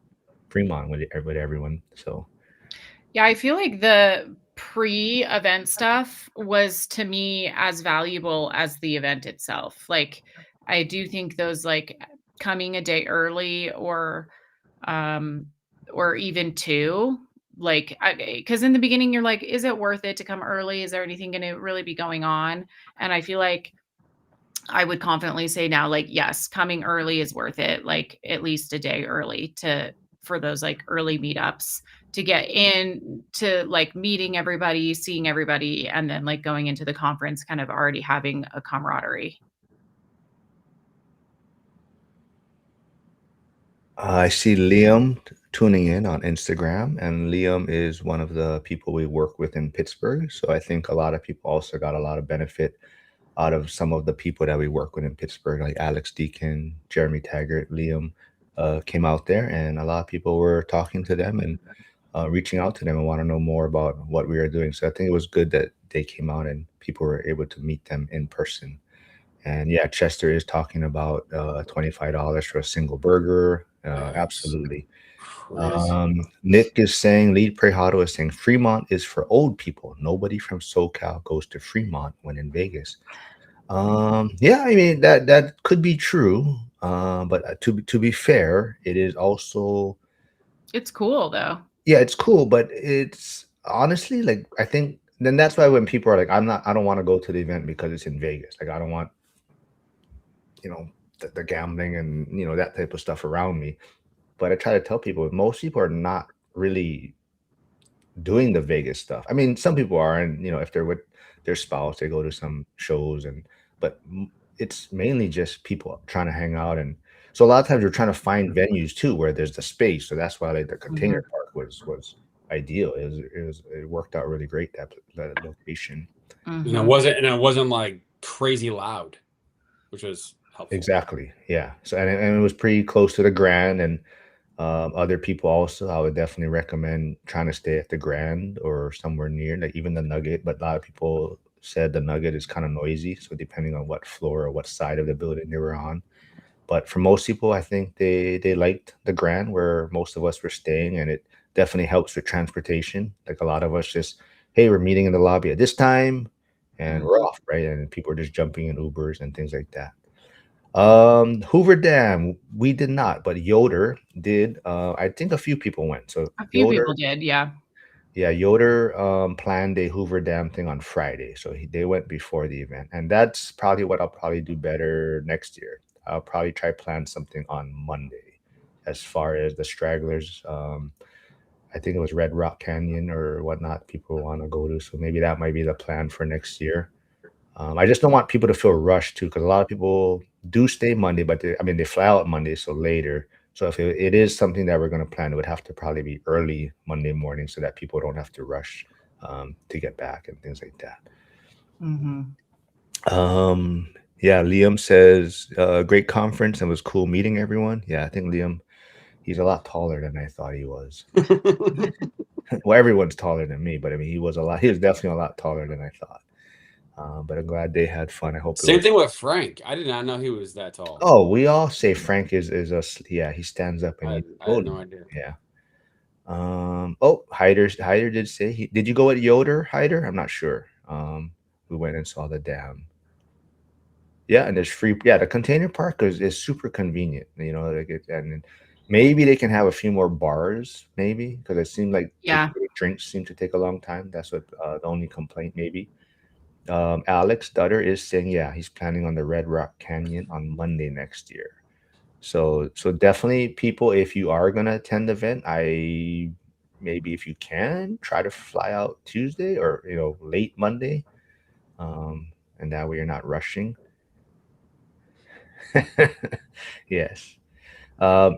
Fremont with everyone? So Yeah, I feel like the pre-event stuff was to me as valuable as the event itself. Like I do think those like coming a day early um or even two, like because in the beginning you're like, is it worth it to come early? Is there anything going to really be going on? And I feel like I would confidently say now, like, yes, coming early is worth it, like at least a day early for those like early meetups to get in to like meeting everybody, seeing everybody, and then like going into the conference, kind of already having a camaraderie. I see Liam tuning in on Instagram, and Liam is one of the people we work with in Pittsburgh. So I think a lot of people also got a lot of benefit out of some of the people that we work with in Pittsburgh, like Alex Deacon, Jeremy Taggart, Liam, came out there, and a lot of people were talking to them and reaching out to them and want to know more about what we are doing. So I think it was good that they came out and people were able to meet them in person. And yeah, Chester is talking about $25 for a single burger. That's Absolutely. crazy. Nick is saying, Lead Prejado is saying, Fremont is for old people. Nobody from SoCal goes to Fremont when in Vegas. Yeah, I mean that could be true. But to be fair, it is also, It's cool though. yeah, it's cool, but it's honestly, like, I think then that's why when people are like, I don't want to go to the event because it's in Vegas. Like, I don't want you know the gambling and that type of stuff around me. But I try to tell people most people are not really doing the Vegas stuff. I mean, some people are, and if they're with their spouse, they go to some shows, but it's mainly just people trying to hang out. And so a lot of times we're trying to find venues too where there's the space. So that's why, like, the container Hmm. park was ideal. It worked out really great, that location. Hmm. And it wasn't like crazy loud, which was helpful. Exactly. Yeah. So and it was pretty close to the Grand, and other people also, I would definitely recommend trying to stay at the Grand or somewhere near, like even the Nugget. But a lot of people said the Nugget is kind of noisy, so depending on what floor or what side of the building they were on. But for most people, I think they liked the Grand where most of us were staying, and it definitely helps with transportation. Like, a lot of us just, hey, we're meeting in the lobby at this time, and we're Hmm. off, right? And people are just jumping in Ubers and things like that. Hoover Dam, we did not, but Yoder did. I think a few people went. So A few Yoder, people did, yeah. yeah, Yoder planned a Hoover Dam thing on Friday, so they went before the event, and that's probably what I'll probably do better next year. I'll probably try plan something on Monday, as far as the stragglers. I think it was Red Rock Canyon or whatnot. People want to go to, so maybe that might be the plan for next year. I just don't want people to feel rushed too, because a lot of people do stay Monday, but I mean, they fly out Monday, so later. So if it is something that we're going to plan, it would have to probably be early Monday morning so that people don't have to rush to get back and things like that. Hmm. Um, Yeah, Liam says, great conference and was cool meeting everyone. Yeah, I think Liam, he's a lot taller than I thought he was. Well, everyone's taller than me, but I mean, he was definitely a lot taller than I thought. But I'm glad they had fun. I hope it Same was. thing with Frank. I did not know he was that tall. Oh, we all say Frank is yeah, he stands up and I, he's I had golden. no idea. Yeah. Oh, Hyder did say did you go at Yoder, Hyder? I'm not sure. We went and saw the dam. Yeah, and there's free. Yeah, the container park is super convenient. You know, like and maybe they can have a few more bars, maybe because it seemed like Yeah. drinks seem to take a long time. That's what the only complaint maybe. Alex Dutter is saying, yeah, he's planning on the Red Rock Canyon on Monday next year. So definitely, people, if you are gonna attend the event, I maybe if you can try to fly out Tuesday or late Monday, and that way you're not rushing. Yes.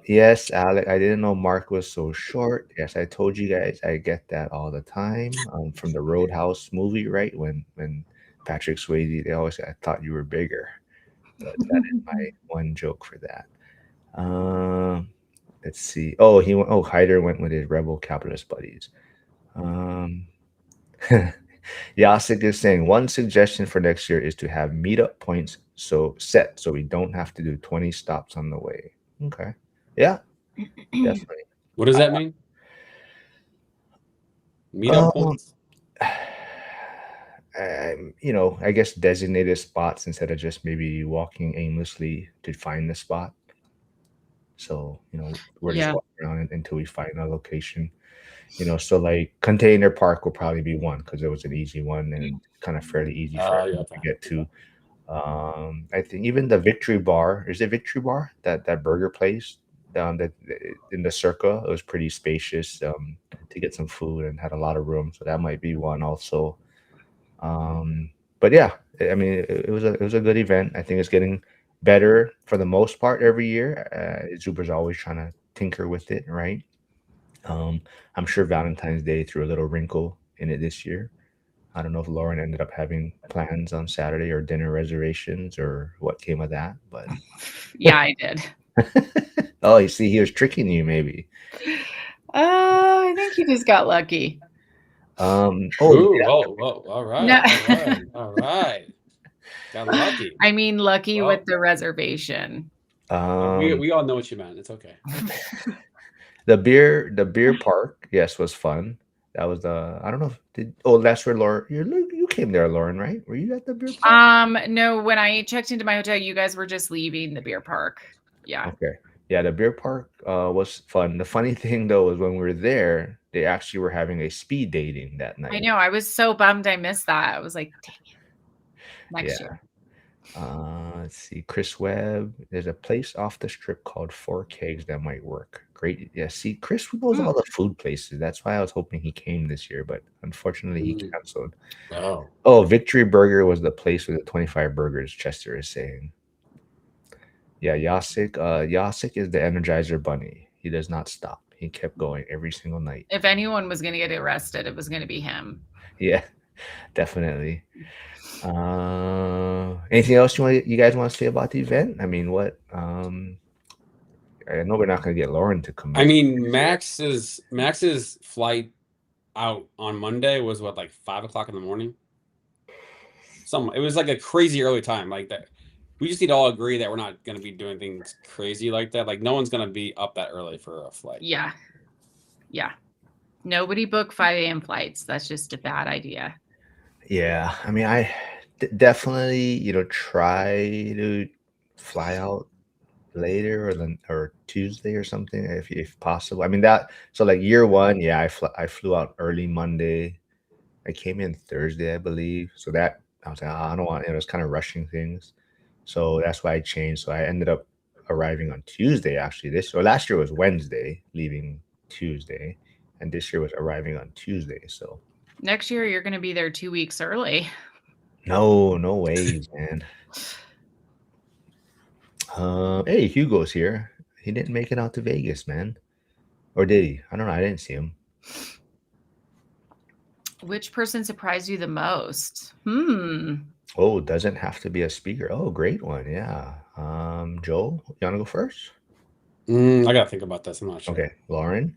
Yes, Alec, I didn't know Mark was so short. Yes, I told you guys I get that all the time. From the Roadhouse movie, right? When Patrick Swayze, they always say, I thought you were bigger. But that is my one joke for that. Um, let's see. Oh, Hyder went with his rebel capitalist buddies. Um, Yasik is saying one suggestion for next year is to have meetup points so we don't have to do 20 stops on the way. Okay. Yeah, definitely. What does that mean? Meetup Um, points? I guess designated spots instead of just maybe walking aimlessly to find the spot. So, we're just Yeah. walking around until we find a location. So like Container Park will probably be one because it was an easy one and kind of fairly easy for Oh, yeah. everyone to get to. I think even the Victory Bar, is it Victory Bar? That burger place down that in the Circa, it was pretty spacious to get some food and had a lot of room. So that might be one also. But yeah, I mean, it was a good event. I think it's getting better for the most part every year. Zuber's always trying to tinker with it, right? Um, I'm sure Valentine's Day threw a little wrinkle in it this year. I don't know if Lauren ended up having plans on Saturday or dinner reservations or what came of that, but Yeah, I did. oh, you see, he was tricking you, maybe. I think he just got lucky. Oh Ooh, yeah. well, all No. right, all right, all right. Got lucky. I mean, lucky with Well, the reservation. Um, we all know what you meant. It's okay. the beer park, yes, was fun. That was I don't know if that's where Lauren, you came there, Lauren, right? Were you at the beer park? No, when I checked into my hotel, you guys were just leaving the beer park. Yeah. Okay. Yeah, the beer park was fun. The funny thing though was when we were there, they actually were having a speed dating that I night. know. I was so bummed I missed that. I was like, dang it. Yeah. Next year. Let's see. Chris Webb. There's a place off the strip called Four Kegs that might work. Great. Yeah. See, Chris knows Mm. all the food places. That's why I was hoping he came this year, but unfortunately he Mm. canceled. Oh, Oh, Victory Burger was the place with the 25 burgers. Chester is saying. Yeah, Yasik. Yasik is the Energizer Bunny. He does not stop. He kept going every single night. If anyone was going to get arrested, it was going to be him. Yeah, definitely. Anything else you guys want to say about the event? I mean, what? I know we're not going to get Lauren to I commit. mean, Max's flight out on Monday was what, like 5 o'clock in the morning. It was like a crazy early time, like that. We just need to all agree that we're not going to be doing things crazy like that. Like no one's going to be up that early for a flight. Yeah. Yeah. Nobody book 5 a.m. flights. That's just a bad idea. Yeah, I mean, I definitely try to fly out later or Tuesday or something if possible. I mean that so like year one, yeah, I flew out early Monday. I came in Thursday, I believe. So that I was like, I don't want, it was kind of rushing things. So that's why I changed. So I ended up arriving on Tuesday actually. Last year was Wednesday, leaving Tuesday, and this year was arriving on Tuesday. So Next year, you're going to be there 2 weeks early. no ways, man. Hey, Hugo's here. He didn't make it out to Vegas, man. Or did he? I don't know. I didn't see him. Which person surprised you the most? Oh, doesn't have to be a speaker. Oh, great one. Yeah. Joel, you want to go first? I gotta think about this. I'm not sure. Okay, Lauren.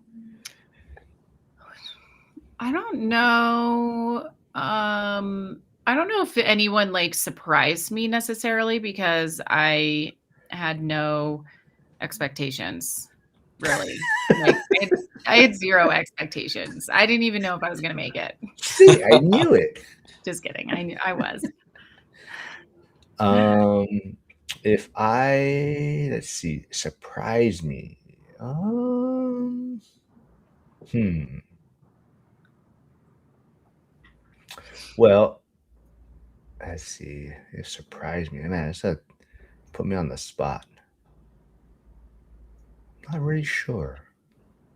I don't know. I don't know if anyone like surprised me necessarily because I had no expectations, really. Like I had zero expectations. I didn't even know if I was gonna make it. See, I knew it. Just kidding. I knew I was. If let's see, surprise me. Hmm. Well, let's see. It surprised me. Man, it's put me on the spot. Not really sure.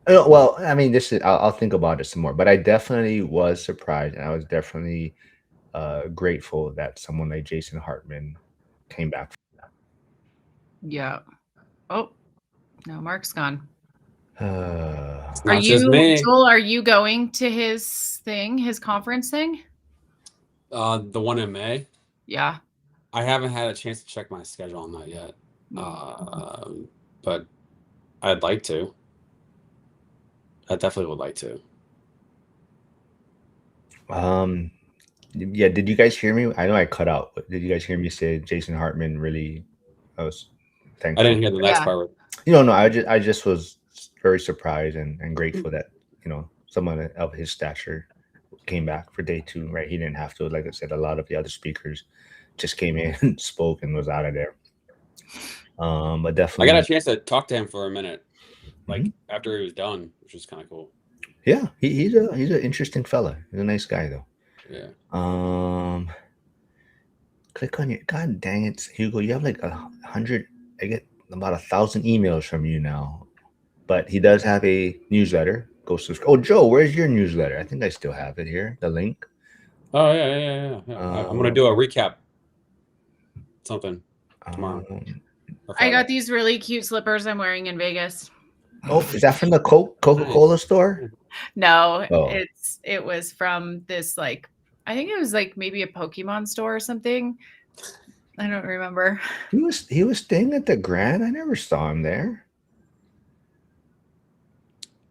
Well, I mean, I'll think about it some more, but I definitely was surprised, and I was definitely grateful that someone like Jason Hartman came back. Yeah. Oh, no, Mark's gone. It's Are not just you, me. Joel, are you going to his thing, his conference thing? The one in May. Yeah. I haven't had a chance to check my schedule on that yet. But I'd like to. I definitely would like to. Yeah, did you guys hear me? I know I cut out, but did you guys hear me say Jason Hartman really? I was I thankful. didn't hear the next Yeah. part. No, I just was very surprised and grateful that someone of his stature came back for day 2. Right, he didn't have to. Like I said, a lot of the other speakers just came in and spoke and was out of there. But I definitely, got a chance to talk to him for a minute, like Mhm. after he was done, which was kind of cool. Yeah, he's an interesting fella. He's a nice guy though. Yeah. Click on your. God dang it, Hugo! You have like 100. I get about 1,000 emails from you now. But he does have a newsletter. Go subscribe. Oh, Joe, where's your newsletter? I think I still have it here. The link. Oh yeah. I'm gonna do a recap. Something tomorrow. Or I Friday. got these really cute slippers I'm wearing in Vegas. Oh, is that from the Coca-Cola store? No, Oh. it was from this like I think it was like maybe a Pokemon store or something. I don't remember. He was staying at the Grand. I never saw him there.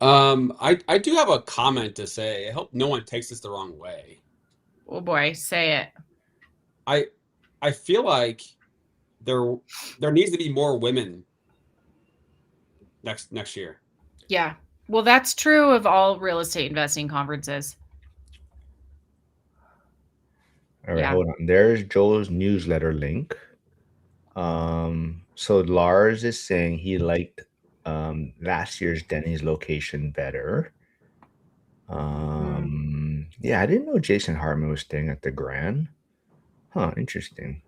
I do have a comment to say. I hope no one takes this the wrong way. Oh boy, say it. I feel like there needs to be more women next year. Yeah. Well, that's true of all real estate investing conferences. All right, Yeah. hold on. There's Joel's newsletter link. So Lars is saying he liked last year's Denny's location better. Yeah, I didn't know Jason Hartman was staying at the Grand. Huh, interesting.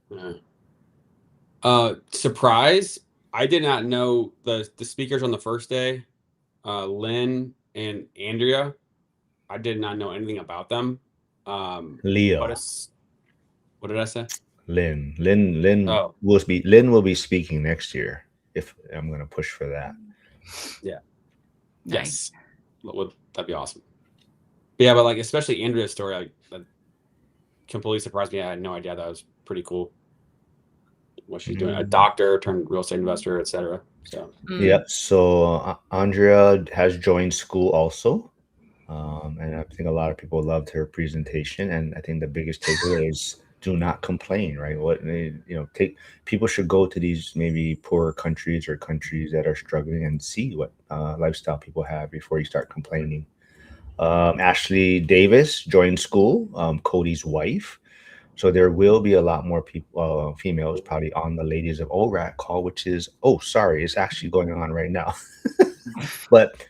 Surprise! I did not know the speakers on the first day, Lynn and Andrea. I did not know anything about them. Leo. What did I say? Lynn Oh. Lynn will be speaking next year. If I'm gonna push for that. Yeah. Nice. Yes. That'd be awesome. But yeah, but like especially Andrea's story, that completely surprised me. I had no idea. That was pretty cool. What she's doing, a doctor turned real estate investor, etc. So Yep. So Andrea has joined school also, and I think a lot of people loved her presentation. And I think the biggest takeaway is do not complain. Right? People should go to these maybe poorer countries or countries that are struggling and see what lifestyle people have before you start complaining. Ashley Davis joined school, Cody's wife. So there will be a lot more people, females, probably on the Ladies of ORaaT call, which is, it's actually going on right now. But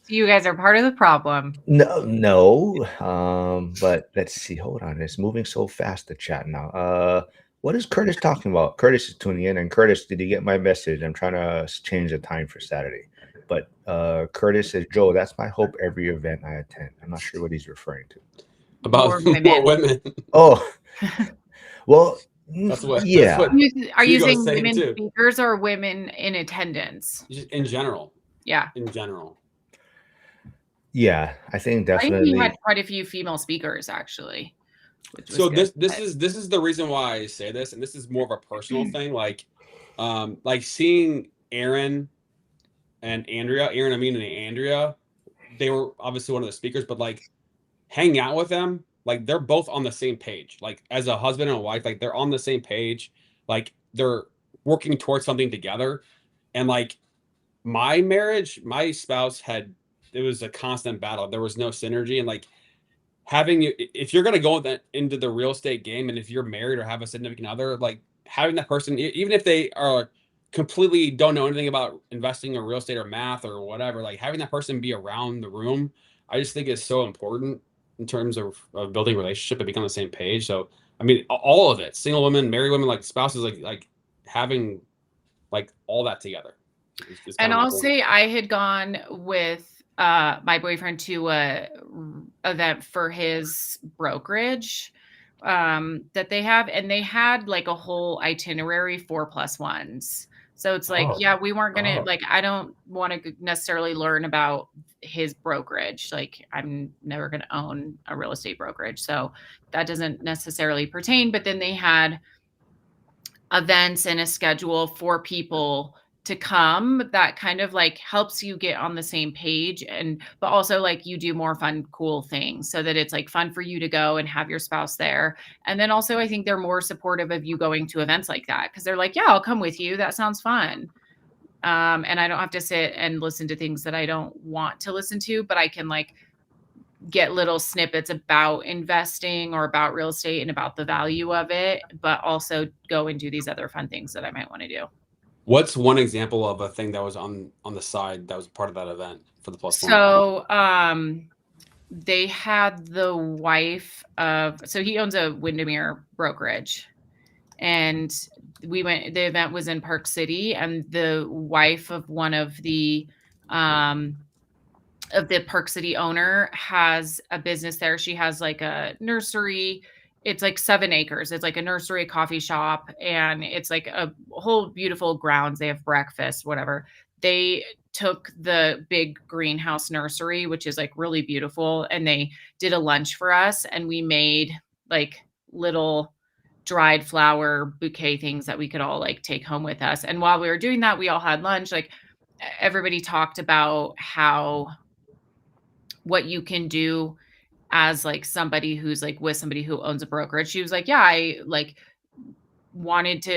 you guys are part of the problem. no. But let's see. Hold on, it's moving so fast. The chat now. What is Curtis talking about? Curtis is tuning in, and Curtis, did you get my message? I'm trying to change the time for Saturday. But Curtis says, Joe, that's my hope every event I attend. I'm not sure what he's referring to. about more women. Oh, well, That's what. yeah. That's what Are you Hugo's saying women too. speakers or women in attendance? In general. Yeah. In general. Yeah, I think I think definitely. we had quite a few female speakers actually. which was So good. this is the reason why I say this, and this is more of a personal thing. Like seeing Aaron and Andrea, Aaron, I mean, and Andrea, they were obviously one of the speakers, but like hang out with them, like they're both on the same page. Like as a husband and a wife, like they're on the same page. Like they're working towards something together. And like my marriage, my spouse had, it was a constant battle. There was no synergy. And like having, if you're going to go into the real estate game, and if you're married or have a significant other, like having that person, even if they are completely don't know anything about investing in real estate or math or whatever, like having that person be around the room, I just think is so important in terms of building a relationship and being on the same page. So I mean, all of it, single women, married women, like spouses, like having like all that together is kind And of my I'll point. say I had gone with my boyfriend to a event for his brokerage that they have, and they had like a whole itinerary 4+1s. So it's like, Oh, yeah, we weren't gonna oh. like, I don't want to necessarily learn about his brokerage. Like, I'm never gonna own a real estate brokerage, so that doesn't necessarily pertain. But then they had events and a schedule for people to come that kind of like helps you get on the same page, and but also like you do more fun cool things so that it's like fun for you to go and have your spouse there. And then also I think they're more supportive of you going to events like that because they're like, yeah, I'll come with you, that sounds fun. And I don't have to sit and listen to things that I don't want to listen to, but I can like get little snippets about investing or about real estate and about the value of it, but also go and do these other fun things that I might want to do. What's one example of a thing that was on the side that was part of that event for the +1? So, they had the wife of, so he owns a Windermere brokerage, and we went, the event was in Park City, and the wife of one of the Park City owner has a business there. She has like a nursery. It's like 7 acres. It's like a nursery, a coffee shop, and it's like a whole beautiful grounds. They have breakfast, whatever. They took the big greenhouse nursery, which is like really beautiful, and they did a lunch for us, and we made like little dried flower bouquet things that we could all like take home with us. And while we were doing that, we all had lunch. Like everybody talked about how what you can do as like somebody who's like with somebody who owns a brokerage. She was like, yeah, I like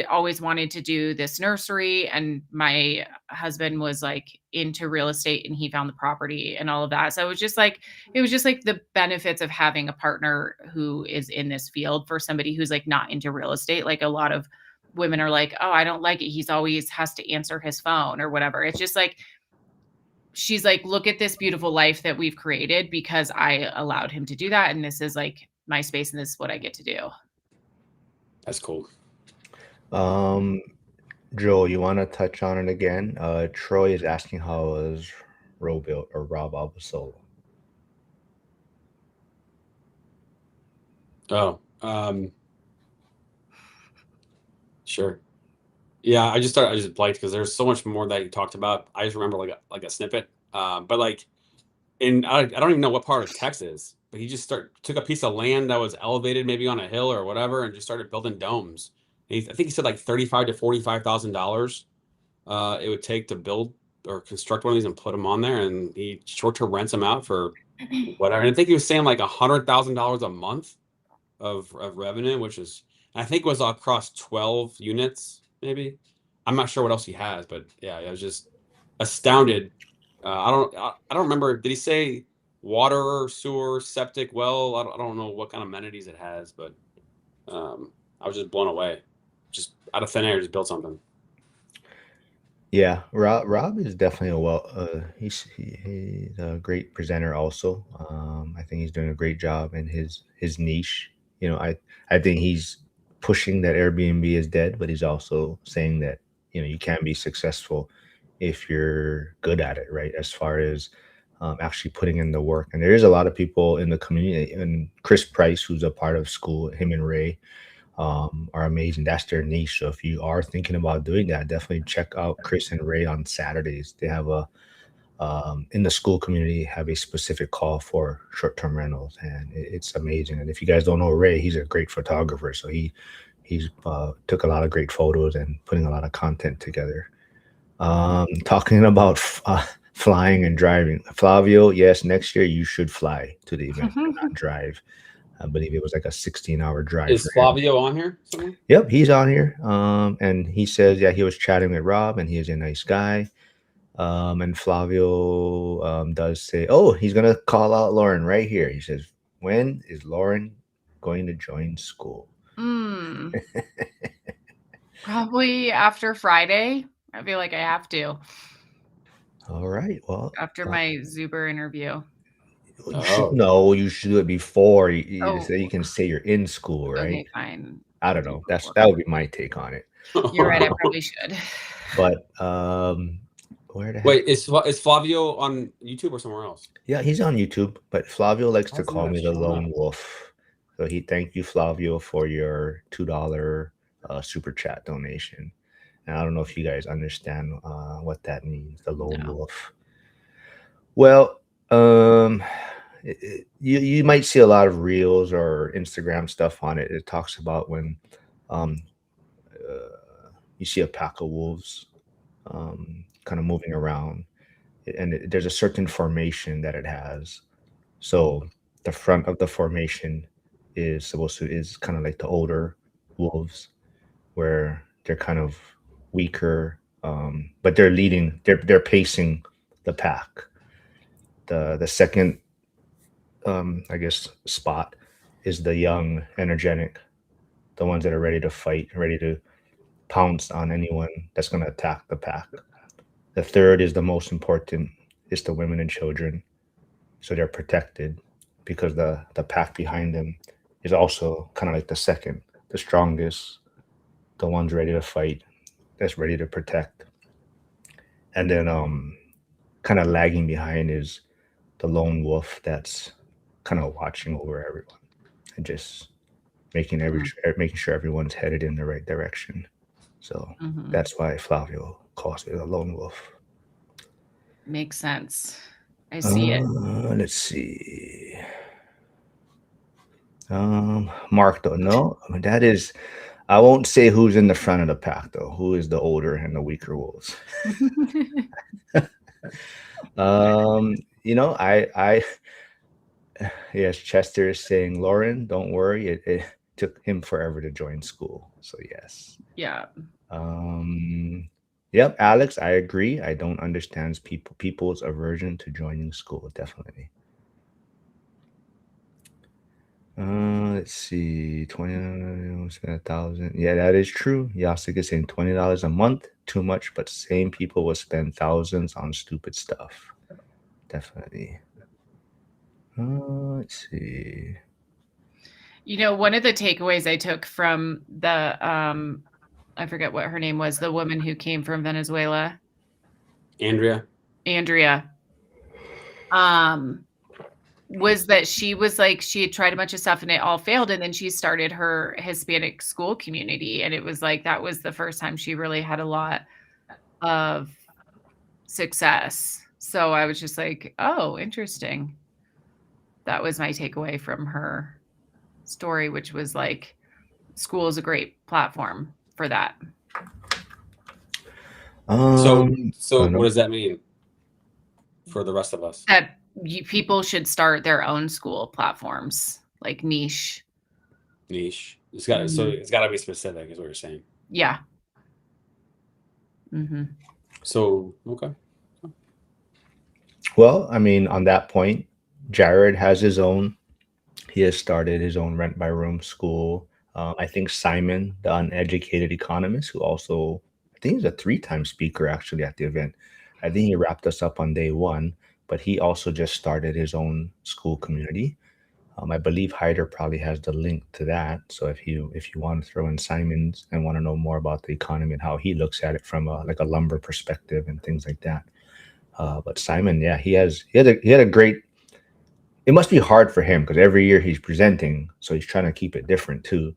always wanted to do this nursery, and my husband was like into real estate and he found the property and all of that. So it was just like the benefits of having a partner who is in this field for somebody who's like not into real estate. Like a lot of women are like, oh, I don't like it, he's always has to answer his phone or whatever. It's just like, she's like, look at this beautiful life that we've created because I allowed him to do that. And this is like my space and this is what I get to do. That's cool. Joe, you want to touch on it again? Troy is asking how was Rob Alba solo. Oh, sure. Yeah, I just liked because there's so much more that you talked about. I just remember like a snippet. But like I don't even know what part of Texas, but he just took a piece of land that was elevated maybe on a hill or whatever and just started building domes. I think he said like $35,000 to $45,000 it would take to build or construct one of these and put them on there, and he short-term rents them out for whatever. And I think he was saying like $100,000 a month of revenue, which is, I think was across 12 units, maybe. I'm not sure what else he has, but yeah, I was just astounded. I don't remember. Did he say water, sewer, septic, well? I don't know what kind of amenities it has, but I was just blown away. Just out of thin air, just built something. Yeah, Rob is definitely he's a great presenter also. I think he's doing a great job in his niche. I think he's pushing that Airbnb is dead, but he's also saying that you can be successful if you're good at it, right? As far as actually putting in the work. And there is a lot of people in the community, and Chris Price, who's a part of school, him and Ray are amazing. That's their niche. So if you are thinking about doing that, definitely check out Chris and Ray on Saturdays. They have a in the school community have a specific call for short-term rentals, and it's amazing. And if you guys don't know Ray, he's a great photographer, so he's took a lot of great photos and putting a lot of content together. Talking about flying and driving, Flavio, yes, next year you should fly to the event, do not drive. I believe it was like a 16-hour drive Is for him. Flavio on here somewhere? Yep, he's on here. And he says, yeah, he was chatting with Rob, and he is a nice guy. And Flavio does say, oh, he's gonna call out Lauren right here. He says, when is Lauren going to join school? Probably after Friday. I feel like I have to. All right. Well, After my Zuber interview. No, you should do it before Oh. so you can say you're in school, right? Okay, fine. I don't know. That would be my take on it. You're right. I probably should. But where the heck? Wait, is Flavio on YouTube or somewhere else? Yeah, he's on YouTube, but Flavio likes to call me the lone wolf. So thank you, Flavio, for your $2 super chat donation. And I don't know if you guys understand what that means, the lone wolf. Well, you might see a lot of reels or Instagram stuff on it. It talks about when you see a pack of wolves kind of moving around, and there's a certain formation that it has. So the front of the formation is kind of like the older wolves, where they're kind of weaker, but they're pacing the pack. The second I guess spot is the young, energetic, the ones that are ready to fight, ready to pounce on anyone that's going to attack the pack. The third is the most important, is the women and children, so they're protected because the pack behind them is also kind of like the second, the strongest, the ones ready to fight, that's ready to protect. And then kind of lagging behind is the lone wolf that's kind of watching over everyone and just making sure everyone's headed in the right direction. So that's why Flavio calls me the lone wolf. Makes sense. I see it. Let's see. Mark, though, no, that is. I won't say who's in the front of the pack, though. Who is the older and the weaker wolves? I yes, Chester is saying, Lauren, don't worry. It took him forever to join school. So yes. Yeah. Yep, Alex, I agree. I don't understand people's aversion to joining school. Definitely. Let's see, 20, spend 1,000. Yeah, that is true. Yasik is saying $20 a month, too much, but same people will spend thousands on stupid stuff. Definitely. Let's see. One of the takeaways I took from the I forget what her name was, the woman who came from Venezuela. Andrea. Was that she was like, she had tried a bunch of stuff and it all failed. And then she started her Hispanic school community. And it was like, that was the first time she really had a lot of success. So I was just like, oh, interesting. That was my takeaway from her story, which was like, school is a great platform for that. So what does that mean for the rest of us? That people should start their own school platforms, like niche. It's got to be specific, is what you're saying. Yeah. So okay. Well, I mean, on that point, Jared has his own. He has started his own rent by room school. I think Simon, the uneducated economist, who also, I think he's a 3-time speaker actually at the event. I think he wrapped us up on day 1, but he also just started his own school community. I believe Hyder probably has the link to that. So if you want to throw in Simon's and want to know more about the economy and how he looks at it from a lumber perspective and things like that. But Simon, yeah, he had a great. It must be hard for him because every year he's presenting, so he's trying to keep it different too.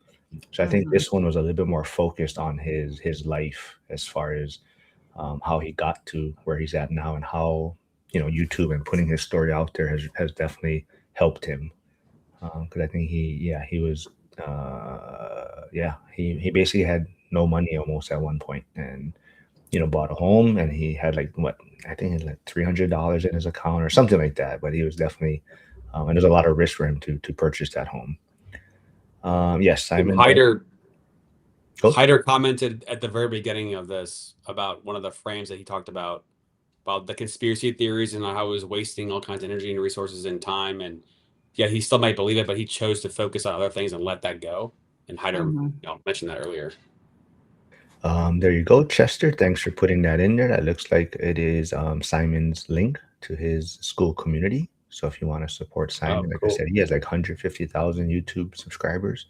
So I think this one was a little bit more focused on his life as far as how he got to where he's at now and how YouTube and putting his story out there has definitely helped him. Because I think he was, he basically had no money almost at one point, and bought a home, and he had like what I think he had like $300 in his account or something like that. But he was definitely, and there's a lot of risk for him to purchase that home. Yes, Simon. Hyder Go. Hyder commented at the very beginning of this about one of the frames that he talked about the conspiracy theories and how it was wasting all kinds of energy and resources and time. And yeah, he still might believe it, but he chose to focus on other things and let that go. And Hyder mentioned that earlier. There you go, Chester. Thanks for putting that in there. That looks like it is Simon's link to his school community. So if you want to support Simon, like I said, he has like 150,000 YouTube subscribers.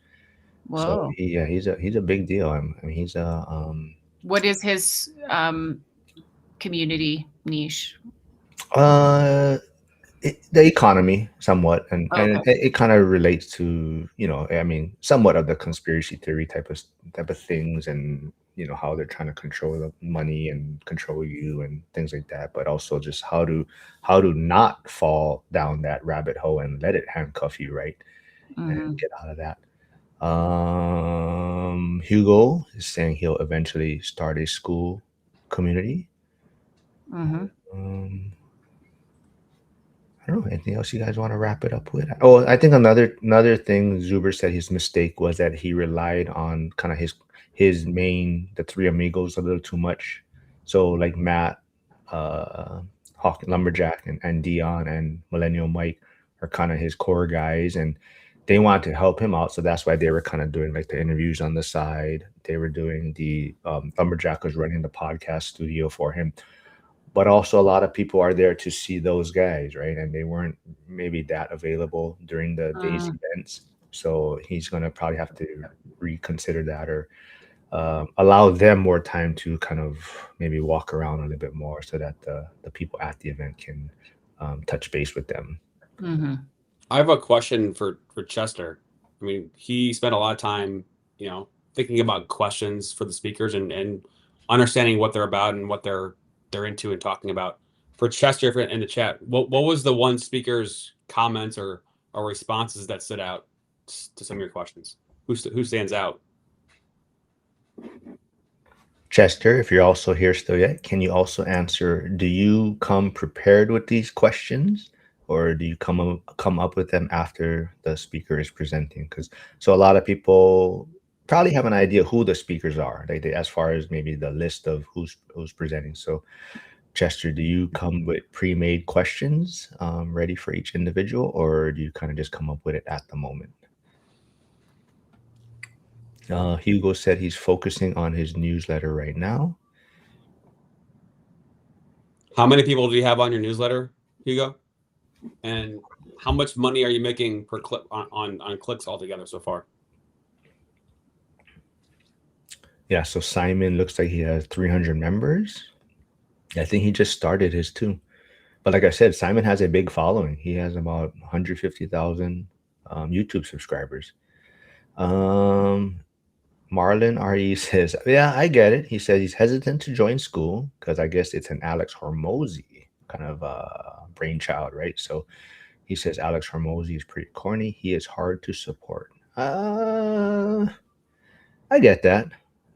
Whoa. So he's a big deal. I mean, he's a What is his community niche? The economy somewhat, and Okay. it kind of relates to I mean, somewhat of the conspiracy theory type of things, and how they're trying to control the money and control you and things like that, but also just how to not fall down that rabbit hole and let it handcuff you, right? And get out of that. Hugo is saying he'll eventually start a school community. I don't know. Anything else you guys want to wrap it up with? Oh, I think another thing Zuber said his mistake was that he relied on kind of the three amigos a little too much. So like Matt, Hawk Lumberjack, and Dion and Millennial Mike are kind of his core guys, and they wanted to help him out. So that's why they were kind of doing like the interviews on the side. They were doing the Lumberjack was running the podcast studio for him. But also a lot of people are there to see those guys, right? And they weren't maybe that available during the day's events. So he's going to probably have to reconsider that, or allow them more time to kind of maybe walk around a little bit more, so that the people at the event can touch base with them. I have a question for Chester. I mean, he spent a lot of time, thinking about questions for the speakers and understanding what they're about and what they're into and talking about. For Chester in the chat, what was the one speaker's comments or responses that stood out to some of your questions? Who stands out? Chester, if you're also here still yet, can you also answer, do you come prepared with these questions, or do you come up with them after the speaker is presenting? So a lot of people probably have an idea who the speakers are, as far as maybe the list of who's presenting. So Chester, do you come with pre-made questions ready for each individual, or do you kind of just come up with it at the moment? Hugo said he's focusing on his newsletter right now. How many people do you have on your newsletter, Hugo? And how much money are you making per clip on clicks altogether so far? Yeah, so Simon looks like he has 300 members. I think he just started his too. But like I said, Simon has a big following. He has about 150,000 YouTube subscribers. Marlon RE says, yeah, I get it. He says he's hesitant to join school because I guess it's an Alex Hormozy kind of brainchild, right? So he says Alex Hormozy is pretty corny. He is hard to support. I get that.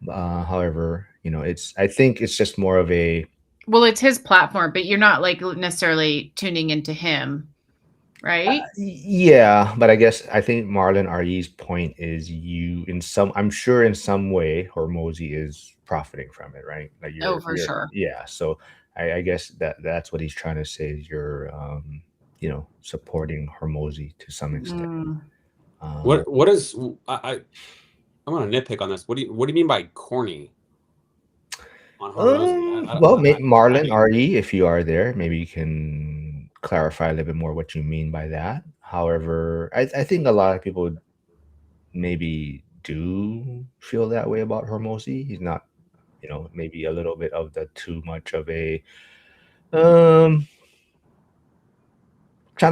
However, I think it's just more of a, well, it's his platform, but you're not like necessarily tuning into him, right? Yeah, but I think Marlon RE's point is I'm sure in some way Hormozy is profiting from it, right? Like for sure. Yeah, so I guess that's what he's trying to say is you're supporting Hormozy to some extent. What is I'm gonna nitpick on this. What do you mean by corny? On Hormozy? Well, Marlon RE, if you are there, maybe you can clarify a little bit more what you mean by that. However, I think a lot of people maybe do feel that way about Hormozy. He's not, maybe a little bit of the too much of a trying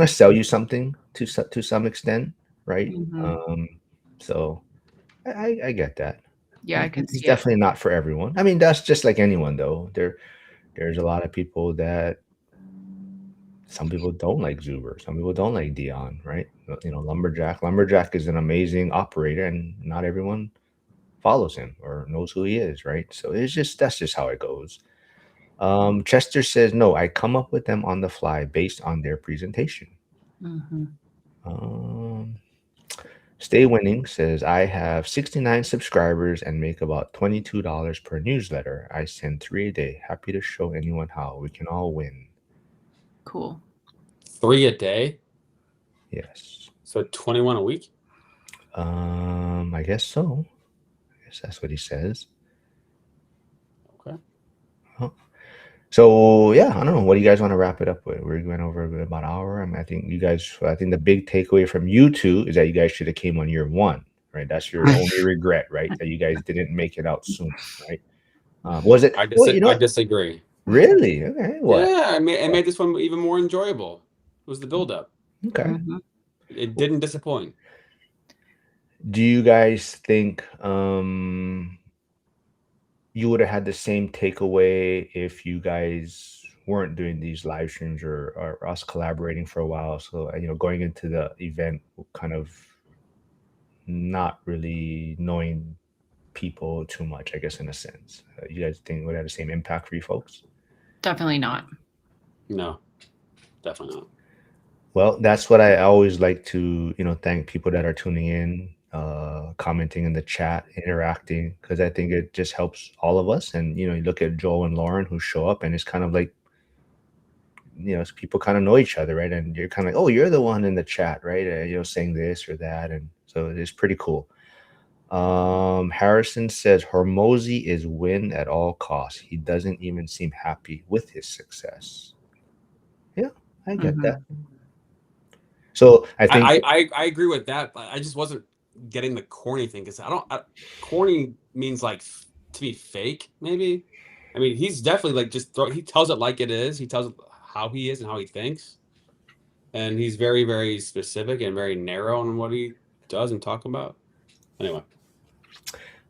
to sell you something to some extent, right? So I get that. Yeah, I can see It's definitely not for everyone. I mean, that's just like anyone, though. There's a lot of people that some people don't like Zuber. Some people don't like Dion, right? Lumberjack. Lumberjack is an amazing operator, and not everyone follows him or knows who he is, right? So that's just how it goes. Chester says, no, I come up with them on the fly based on their presentation. Mm-hmm. Stay Winning says, I have 69 subscribers and make about $22 per newsletter. I send 3 a day. Happy to show anyone how. We can all win. Cool. 3 a day? Yes. So 21 a week? I guess so. I guess that's what he says. Okay. Oh. So yeah, I don't know. What do you guys want to wrap it up with? We're going over about an hour. I think the big takeaway from you two is that you guys should have came on year one, right? That's your only regret, right? That you guys didn't make it out soon, right? Was it? I disagree. Really? Okay. What? Yeah, it made this one even more enjoyable. It was the build-up. Okay. Mm-hmm. It didn't disappoint. Do you guys think you would have had the same takeaway if you guys weren't doing these live streams or us collaborating for a while? So, going into the event, kind of not really knowing people too much, I guess, in a sense. You guys think it would have the same impact for you folks? Definitely not. No, definitely not. Well, that's what I always like to, thank people that are tuning in, commenting in the chat, interacting, because I think it just helps all of us. And, you look at Joel and Lauren who show up, and it's kind of like, people kind of know each other, right? And you're kind of like, oh, you're the one in the chat, right? Saying this or that. And so it's pretty cool. Harrison says Hormozy is win at all costs. He doesn't even seem happy with his success. Yeah, I get that. So I think I agree with that, but I just wasn't getting the corny thing because corny means like to be fake, maybe. I mean, he's definitely like he tells it like it is. He tells it how he is and how he thinks, and he's very, very specific and very narrow on what he does and talk about. Anyway.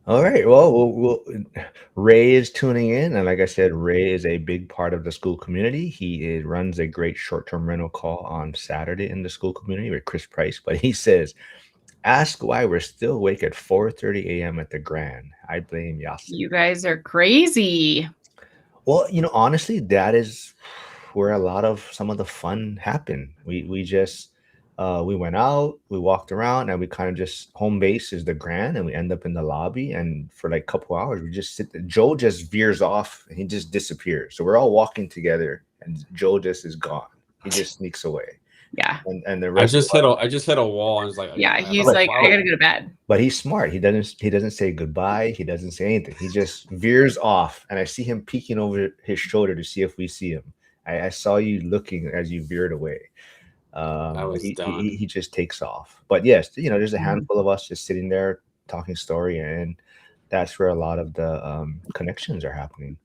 All right. Well, Ray is tuning in, and like I said, Ray is a big part of the school community. He runs a great short-term rental call on Saturday in the school community with Chris Price. But he says, "Ask why we're still awake at 4:30 a.m. at the Grand. I blame Yasi." You guys are crazy. Well, honestly, that is where a lot of some of the fun happened. We just we went out, we walked around, and we kind of just home base is the Grand, and we end up in the lobby. And for like a couple hours, we just sit there. Joe just veers off, and he just disappears. So we're all walking together, and Joe just is gone. He just sneaks away. Yeah. And the rest. I just hit a wall and was like, yeah, he's like, I gotta go to bed. But he's smart. He doesn't say goodbye. He doesn't say anything. He just veers off, and I see him peeking over his shoulder to see if we see him. I saw you looking as you veered away. He just takes off. But yes, there's a handful of us just sitting there talking story, and that's where a lot of the connections are happening.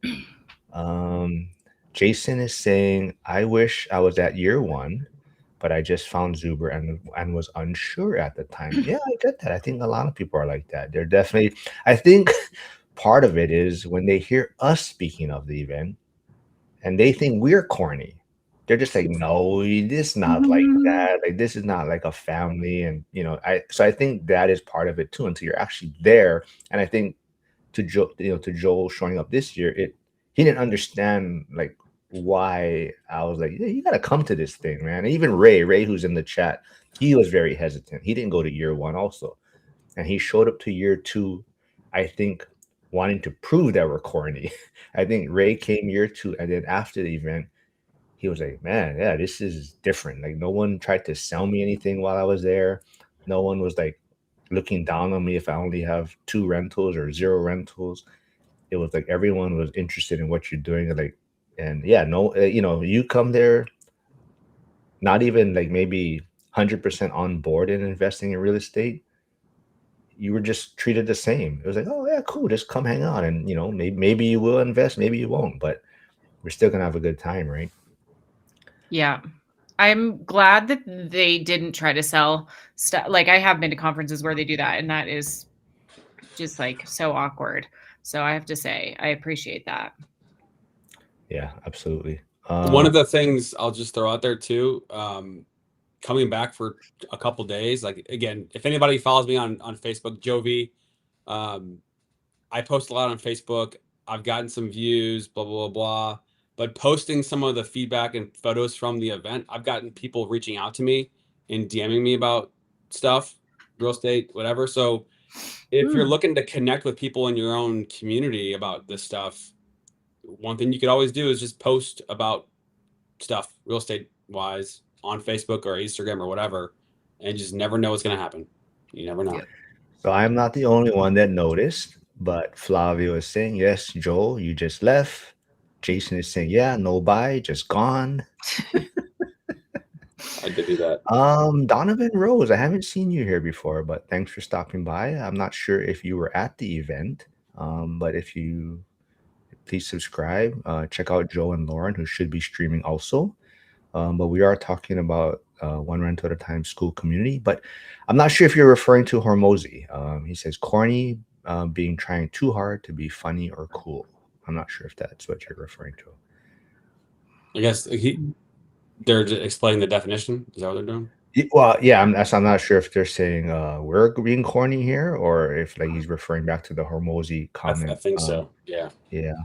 Jason is saying, I wish I was at year one, but I just found Zuber and was unsure at the time. Yeah, I get that. I think a lot of people are like that. They're definitely, I think part of it is when they hear us speaking of the event and they think we're corny. They're just like, no, this is not like that. Like, this is not like a family. And, so I think that is part of it too, until you're actually there. And I think to Joel showing up this year, he didn't understand like why I was like, yeah, you got to come to this thing, man. And even Ray, who's in the chat, he was very hesitant. He didn't go to year one also. And he showed up to year two, I think, wanting to prove that we're corny. I think Ray came year two, and then after the event, he was like, man, yeah, this is different. Like, no one tried to sell me anything while I was there. No one was like looking down on me if I only have 2 rentals or 0 rentals. It was like everyone was interested in what you're doing. Like, and yeah, no, you come there, not even like maybe 100% on board in investing in real estate. You were just treated the same. It was like, oh yeah, cool, just come hang out, and maybe you will invest, maybe you won't, but we're still gonna have a good time, right? Yeah. I'm glad that they didn't try to sell stuff. Like, I have been to conferences where they do that, and that is just like so awkward. So I have to say, I appreciate that. Yeah, absolutely. One of the things I'll just throw out there too, coming back for a couple days, like again, if anybody follows me on Facebook, Jovi, I post a lot on Facebook. I've gotten some views, blah blah blah blah. But posting some of the feedback and photos from the event, I've gotten people reaching out to me and DMing me about stuff, real estate, whatever. So if you're looking to connect with people in your own community about this stuff, one thing you could always do is just post about stuff real estate wise on Facebook or Instagram or whatever, and just never know what's going to happen. You never know. Yep. So I'm not the only one that noticed, but Flavio is saying, yes, Joel, you just left. Jason is saying, yeah, no bye, just gone. I did do that. Donovan Rose, I haven't seen you here before, but thanks for stopping by. I'm not sure if you were at the event, but if you please subscribe, check out Joe and Lauren, who should be streaming also. But we are talking about one rental at a time school community. But I'm not sure if you're referring to Hormozy. He says corny, being trying too hard to be funny or cool. I'm not sure if that's what you're referring to. I guess they're just explaining the definition. Is that what they're doing? Well, yeah, I'm not sure if they're saying we're being corny here, or if like he's referring back to the Hormozy comment. I think so. Yeah. Yeah.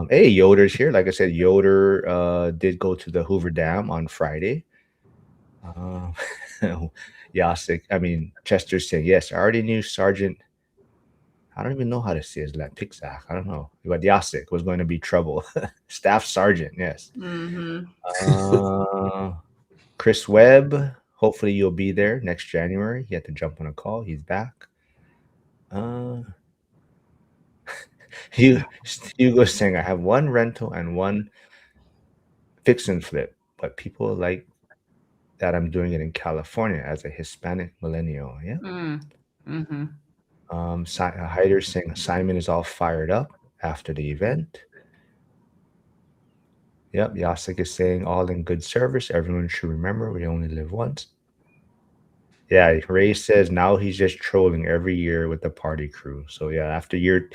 Hey, Yoder's here. Like I said, Yoder did go to the Hoover Dam on Friday. Yasik, I mean, Chester's saying, yes, I already knew Sergeant. I don't even know how to say his last Pixak. I don't know. But Yasik was going to be trouble. Staff Sergeant, yes. Chris Webb, hopefully you'll be there next January. He had to jump on a call. He's back. Hugo's saying, I have one rental and one fix and flip, but people like that I'm doing it in California as a Hispanic millennial. Yeah. Hyder's saying Simon is all fired up after the event. Yep. Yasik is saying all in good service. Everyone should remember we only live once. Yeah. Ray says now he's just trolling every year with the party crew. So yeah, after year,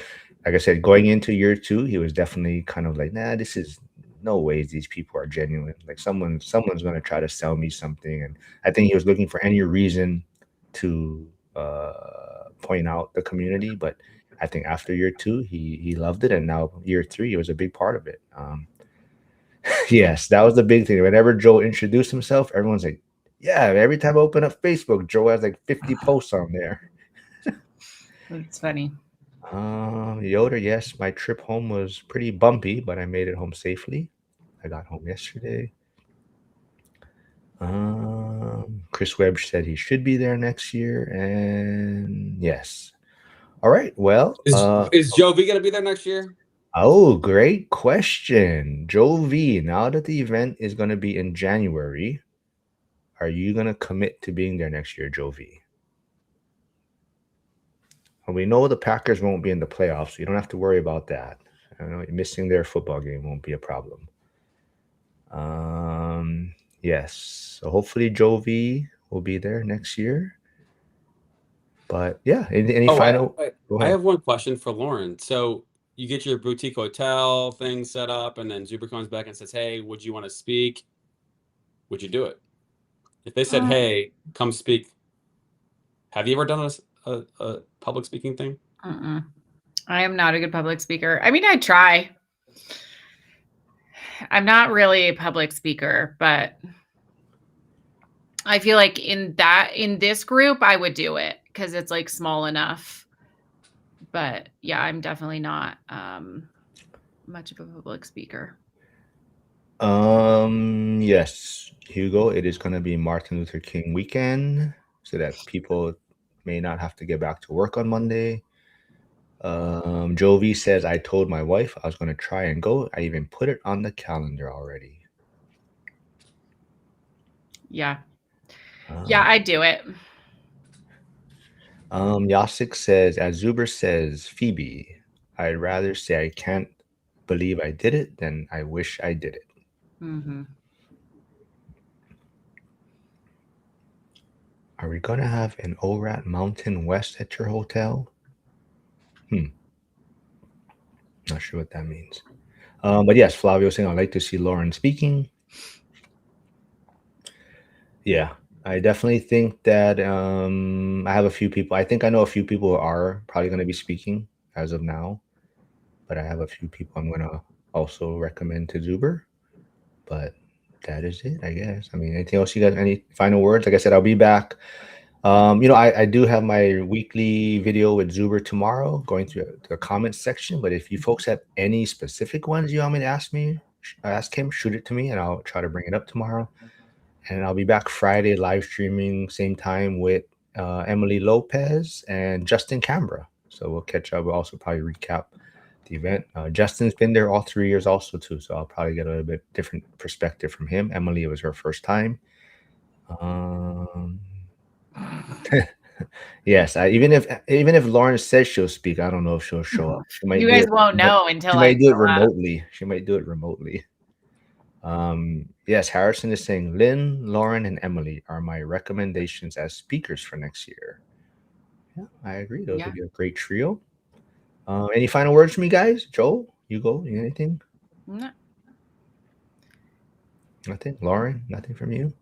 like I said, going into year 2, he was definitely kind of like, nah, this is no ways these people are genuine. Like someone's going to try to sell me something. And I think he was looking for any reason to point out the community. But I think after year 2, he loved it. And now year 3, it was a big part of it. Yes, that was the big thing. Whenever Joe introduced himself, everyone's like, yeah, every time I open up Facebook, Joe has like 50 posts on there. That's funny. Yoder, yes, my trip home was pretty bumpy, but I made it home safely. I got home yesterday. Chris Webb said he should be there next year, and yes. All right, well, is Joe V going to be there next year? Oh, great question, Joe V. Now that the event is going to be in January, are you going to commit to being there next year, Joe V? And we know the Packers won't be in the playoffs, so you don't have to worry about that. I know missing their football game won't be a problem. Yes. So hopefully Joe V will be there next year. But yeah, any final? I have one question for Lauren. So you get your boutique hotel thing set up, and then Zuber comes back and says, hey, would you want to speak? Would you do it? If they said, hey, come speak, have you ever done a public speaking thing? I am not a good public speaker. I mean, I try. I'm not really a public speaker, but I feel like in this group, I would do it because it's like small enough. But yeah, I'm definitely not much of a public speaker. Yes, Hugo, it is going to be Martin Luther King weekend, so that people may not have to get back to work on Monday. Jovi says, I told my wife I was going to try and go. I even put it on the calendar already. Yeah. Yeah, I'd do it. Yasik says, as Zuber says, Phoebe, I'd rather say I can't believe I did it than I wish I did it. Are we going to have an ORaaT Mountain West at your hotel? Not sure what that means. But yes, Flavio saying I'd like to see Lauren speaking. Yeah, I definitely think that I have a few people. I think I know a few people who are probably going to be speaking as of now, but I have a few people I'm going to also recommend to Zuber. But that is it, I guess. I mean, anything else you guys? Any final words? Like I said, I'll be back. I do have my weekly video with Zuber tomorrow, going through the comments section. But if you folks have any specific ones you want me to ask him, shoot it to me, and I'll try to bring it up tomorrow. And I'll be back Friday live streaming same time with Emily Lopez and Justin Cambra. So we'll catch up. We'll also probably recap the event. Justin's been there all 3 years also too, so I'll probably get a little bit different perspective from him. Emily, it was her first time. Yes, even if Lauren says she'll speak, I don't know if she'll show up. She might You do guys it. won't know until She I might do it show up. remotely. She might do it remotely. Yes, Harrison is saying Lynn, Lauren, and Emily are my recommendations as speakers for next year. Yeah, I agree. Those would be a great trio. Any final words from you guys? Joel, you go. Anything? No. Nothing. Lauren, nothing from you.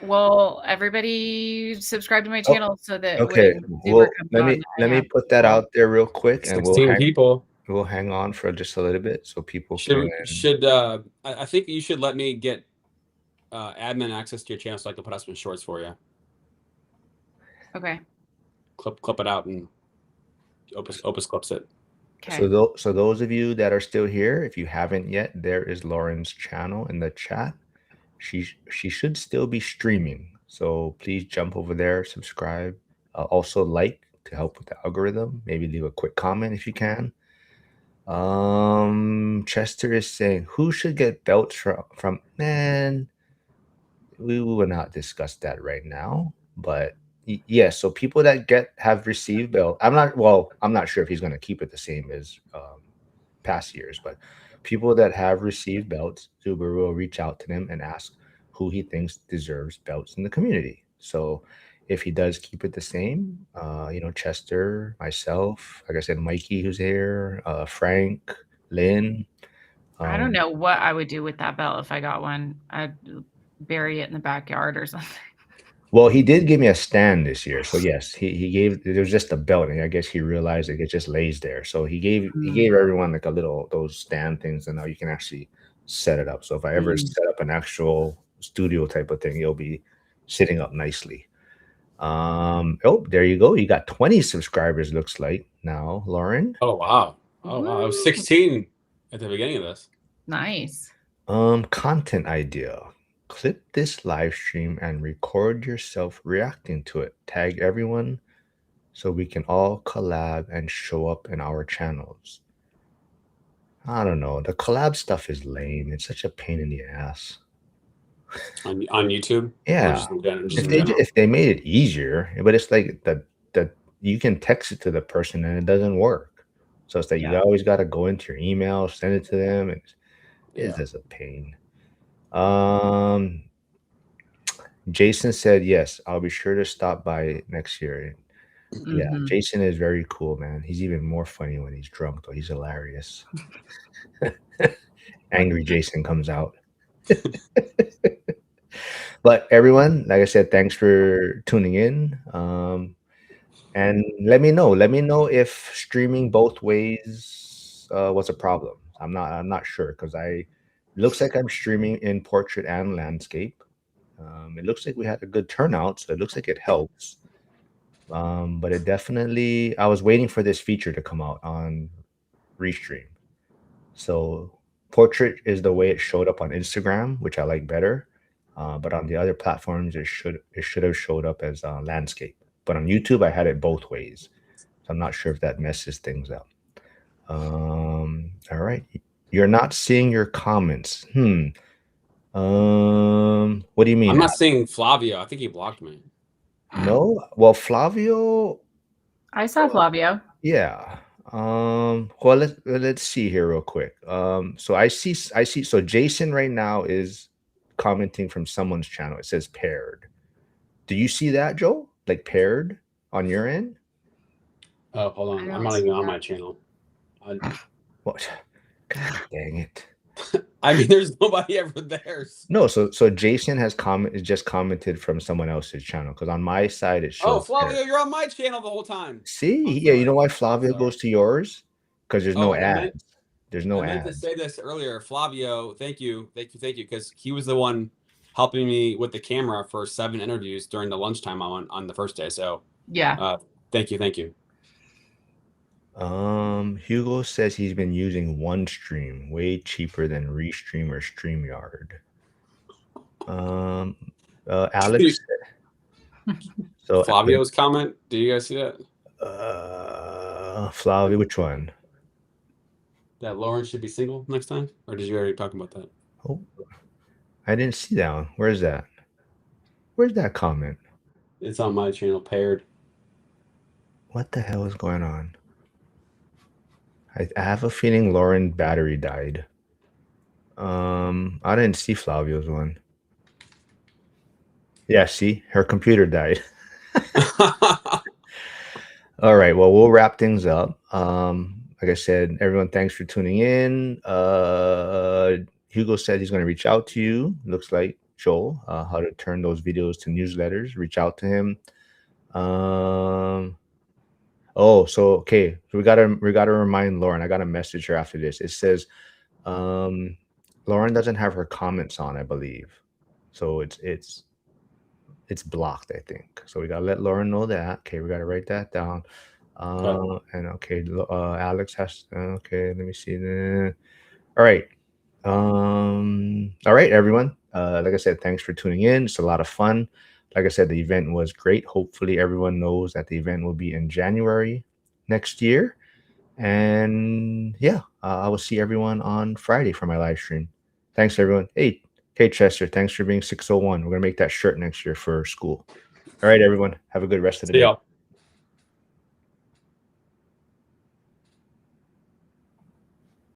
Well, everybody subscribe to my Oh, channel so that okay. when Zuber Well, comes let on, me put that out there real quick, and 16 people. we'll hang on for just a little bit so people Should I think you should let me get admin access to your channel so I can put out some shorts for you. Okay. Clip it out and Opus clips it. Okay. So those of you that are still here, if you haven't yet, there is Lauren's channel in the chat. She should still be streaming, so please jump over there, subscribe, also like to help with the algorithm. Maybe leave a quick comment if you can. Chester is saying, who should get belts from man? We will not discuss that right now, but yes, so people that have received belt, I'm not sure if he's going to keep it the same as past years, but people that have received belts, Zuber will reach out to them and ask who he thinks deserves belts in the community. So if he does keep it the same, Chester, myself, like I said, Mikey, who's here, Frank, Lynn. I don't know what I would do with that belt if I got one. I'd bury it in the backyard or something. Well, he did give me a stand this year, so yes, he gave. There was just a belt, and I guess he realized it just lays there. So he gave everyone like a little those stand things, and now you can actually set it up. So if I ever set up an actual studio type of thing, it'll be sitting up nicely. Oh, there you go. You got 20 subscribers. Looks like now, Lauren. Oh wow! Oh wow! I was 16 at the beginning of this. Nice. Content idea. Clip this live stream and record yourself reacting to it. Tag everyone so we can all collab and show up in our channels. I don't know. The collab stuff is lame. It's such a pain in the ass. On YouTube? Yeah. If they made it easier, but it's like the you can text it to the person and it doesn't work. So it's like you always got to go into your email, send it to them, and it's just a pain. Jason said, yes, I'll be sure to stop by next year. Yeah, Jason is very cool, man. He's even more funny when he's drunk, though. He's hilarious. Angry Jason comes out. But everyone, like I said, thanks for tuning in. And let me know if streaming both ways was a problem. I'm not sure because it looks like I'm streaming in portrait and landscape. It looks like we had a good turnout, so it looks like it helps. But it definitely, I was waiting for this feature to come out on Restream. So portrait is the way it showed up on Instagram, which I like better. But on the other platforms, it should have showed up as landscape. But on YouTube, I had it both ways. So I'm not sure if that messes things up. All right. You're not seeing your comments. What do you mean? I'm not seeing Flavio. I think he blocked me. No. Well, Flavio. I saw Flavio. Yeah. Well, let's see here real quick. So I see. So Jason right now is commenting from someone's channel. It says paired. Do you see that, Joe? Like paired on your end? Oh, hold on. I'm not even on my channel. What? God dang it. I mean, there's nobody ever there. No, so Jason has just commented from someone else's channel because on my side it Oh, shows. Flavio, you're on my channel the whole time. See, I'm yeah, you know sorry. why I'm Flavio goes sorry. to yours? Because there's no Oh, I meant ads. There's no I meant to ads. say this earlier. Flavio, thank you, because he was the one helping me with the camera for 7 interviews during the lunchtime on the first day. So Yeah. thank you. Hugo says he's been using OneStream, way cheaper than Restream or StreamYard. Alex. So Flavio's comment. Do you guys see that? Flavio, which one? That Lauren should be single next time, or did you already talk about that? Oh, I didn't see that one. Where's that? Where's that comment? It's on my channel, paired. What the hell is going on? I have a feeling Lauren's battery died. I didn't see Flavio's one. Yeah, see, her computer died. All right, well, we'll wrap things up. Like I said, everyone, thanks for tuning in. Hugo said he's going to reach out to you. Looks like Joel, how to turn those videos to newsletters. Reach out to him. Oh, so okay, so we gotta remind Lauren. I gotta message her after this. It says, Lauren doesn't have her comments on, I believe, so it's blocked, I think. So we gotta let Lauren know that. Okay, we gotta write that down. And okay, Alex has. Okay, let me see. All right. All right, everyone. Like I said, thanks for tuning in. It's a lot of fun. Like I said, the event was great. Hopefully, everyone knows that the event will be in January next year. And yeah, I will see everyone on Friday for my live stream. Thanks, everyone. Hey, Chester, thanks for being 601. We're going to make that shirt next year for school. All right, everyone. Have a good rest of the See day. y'all.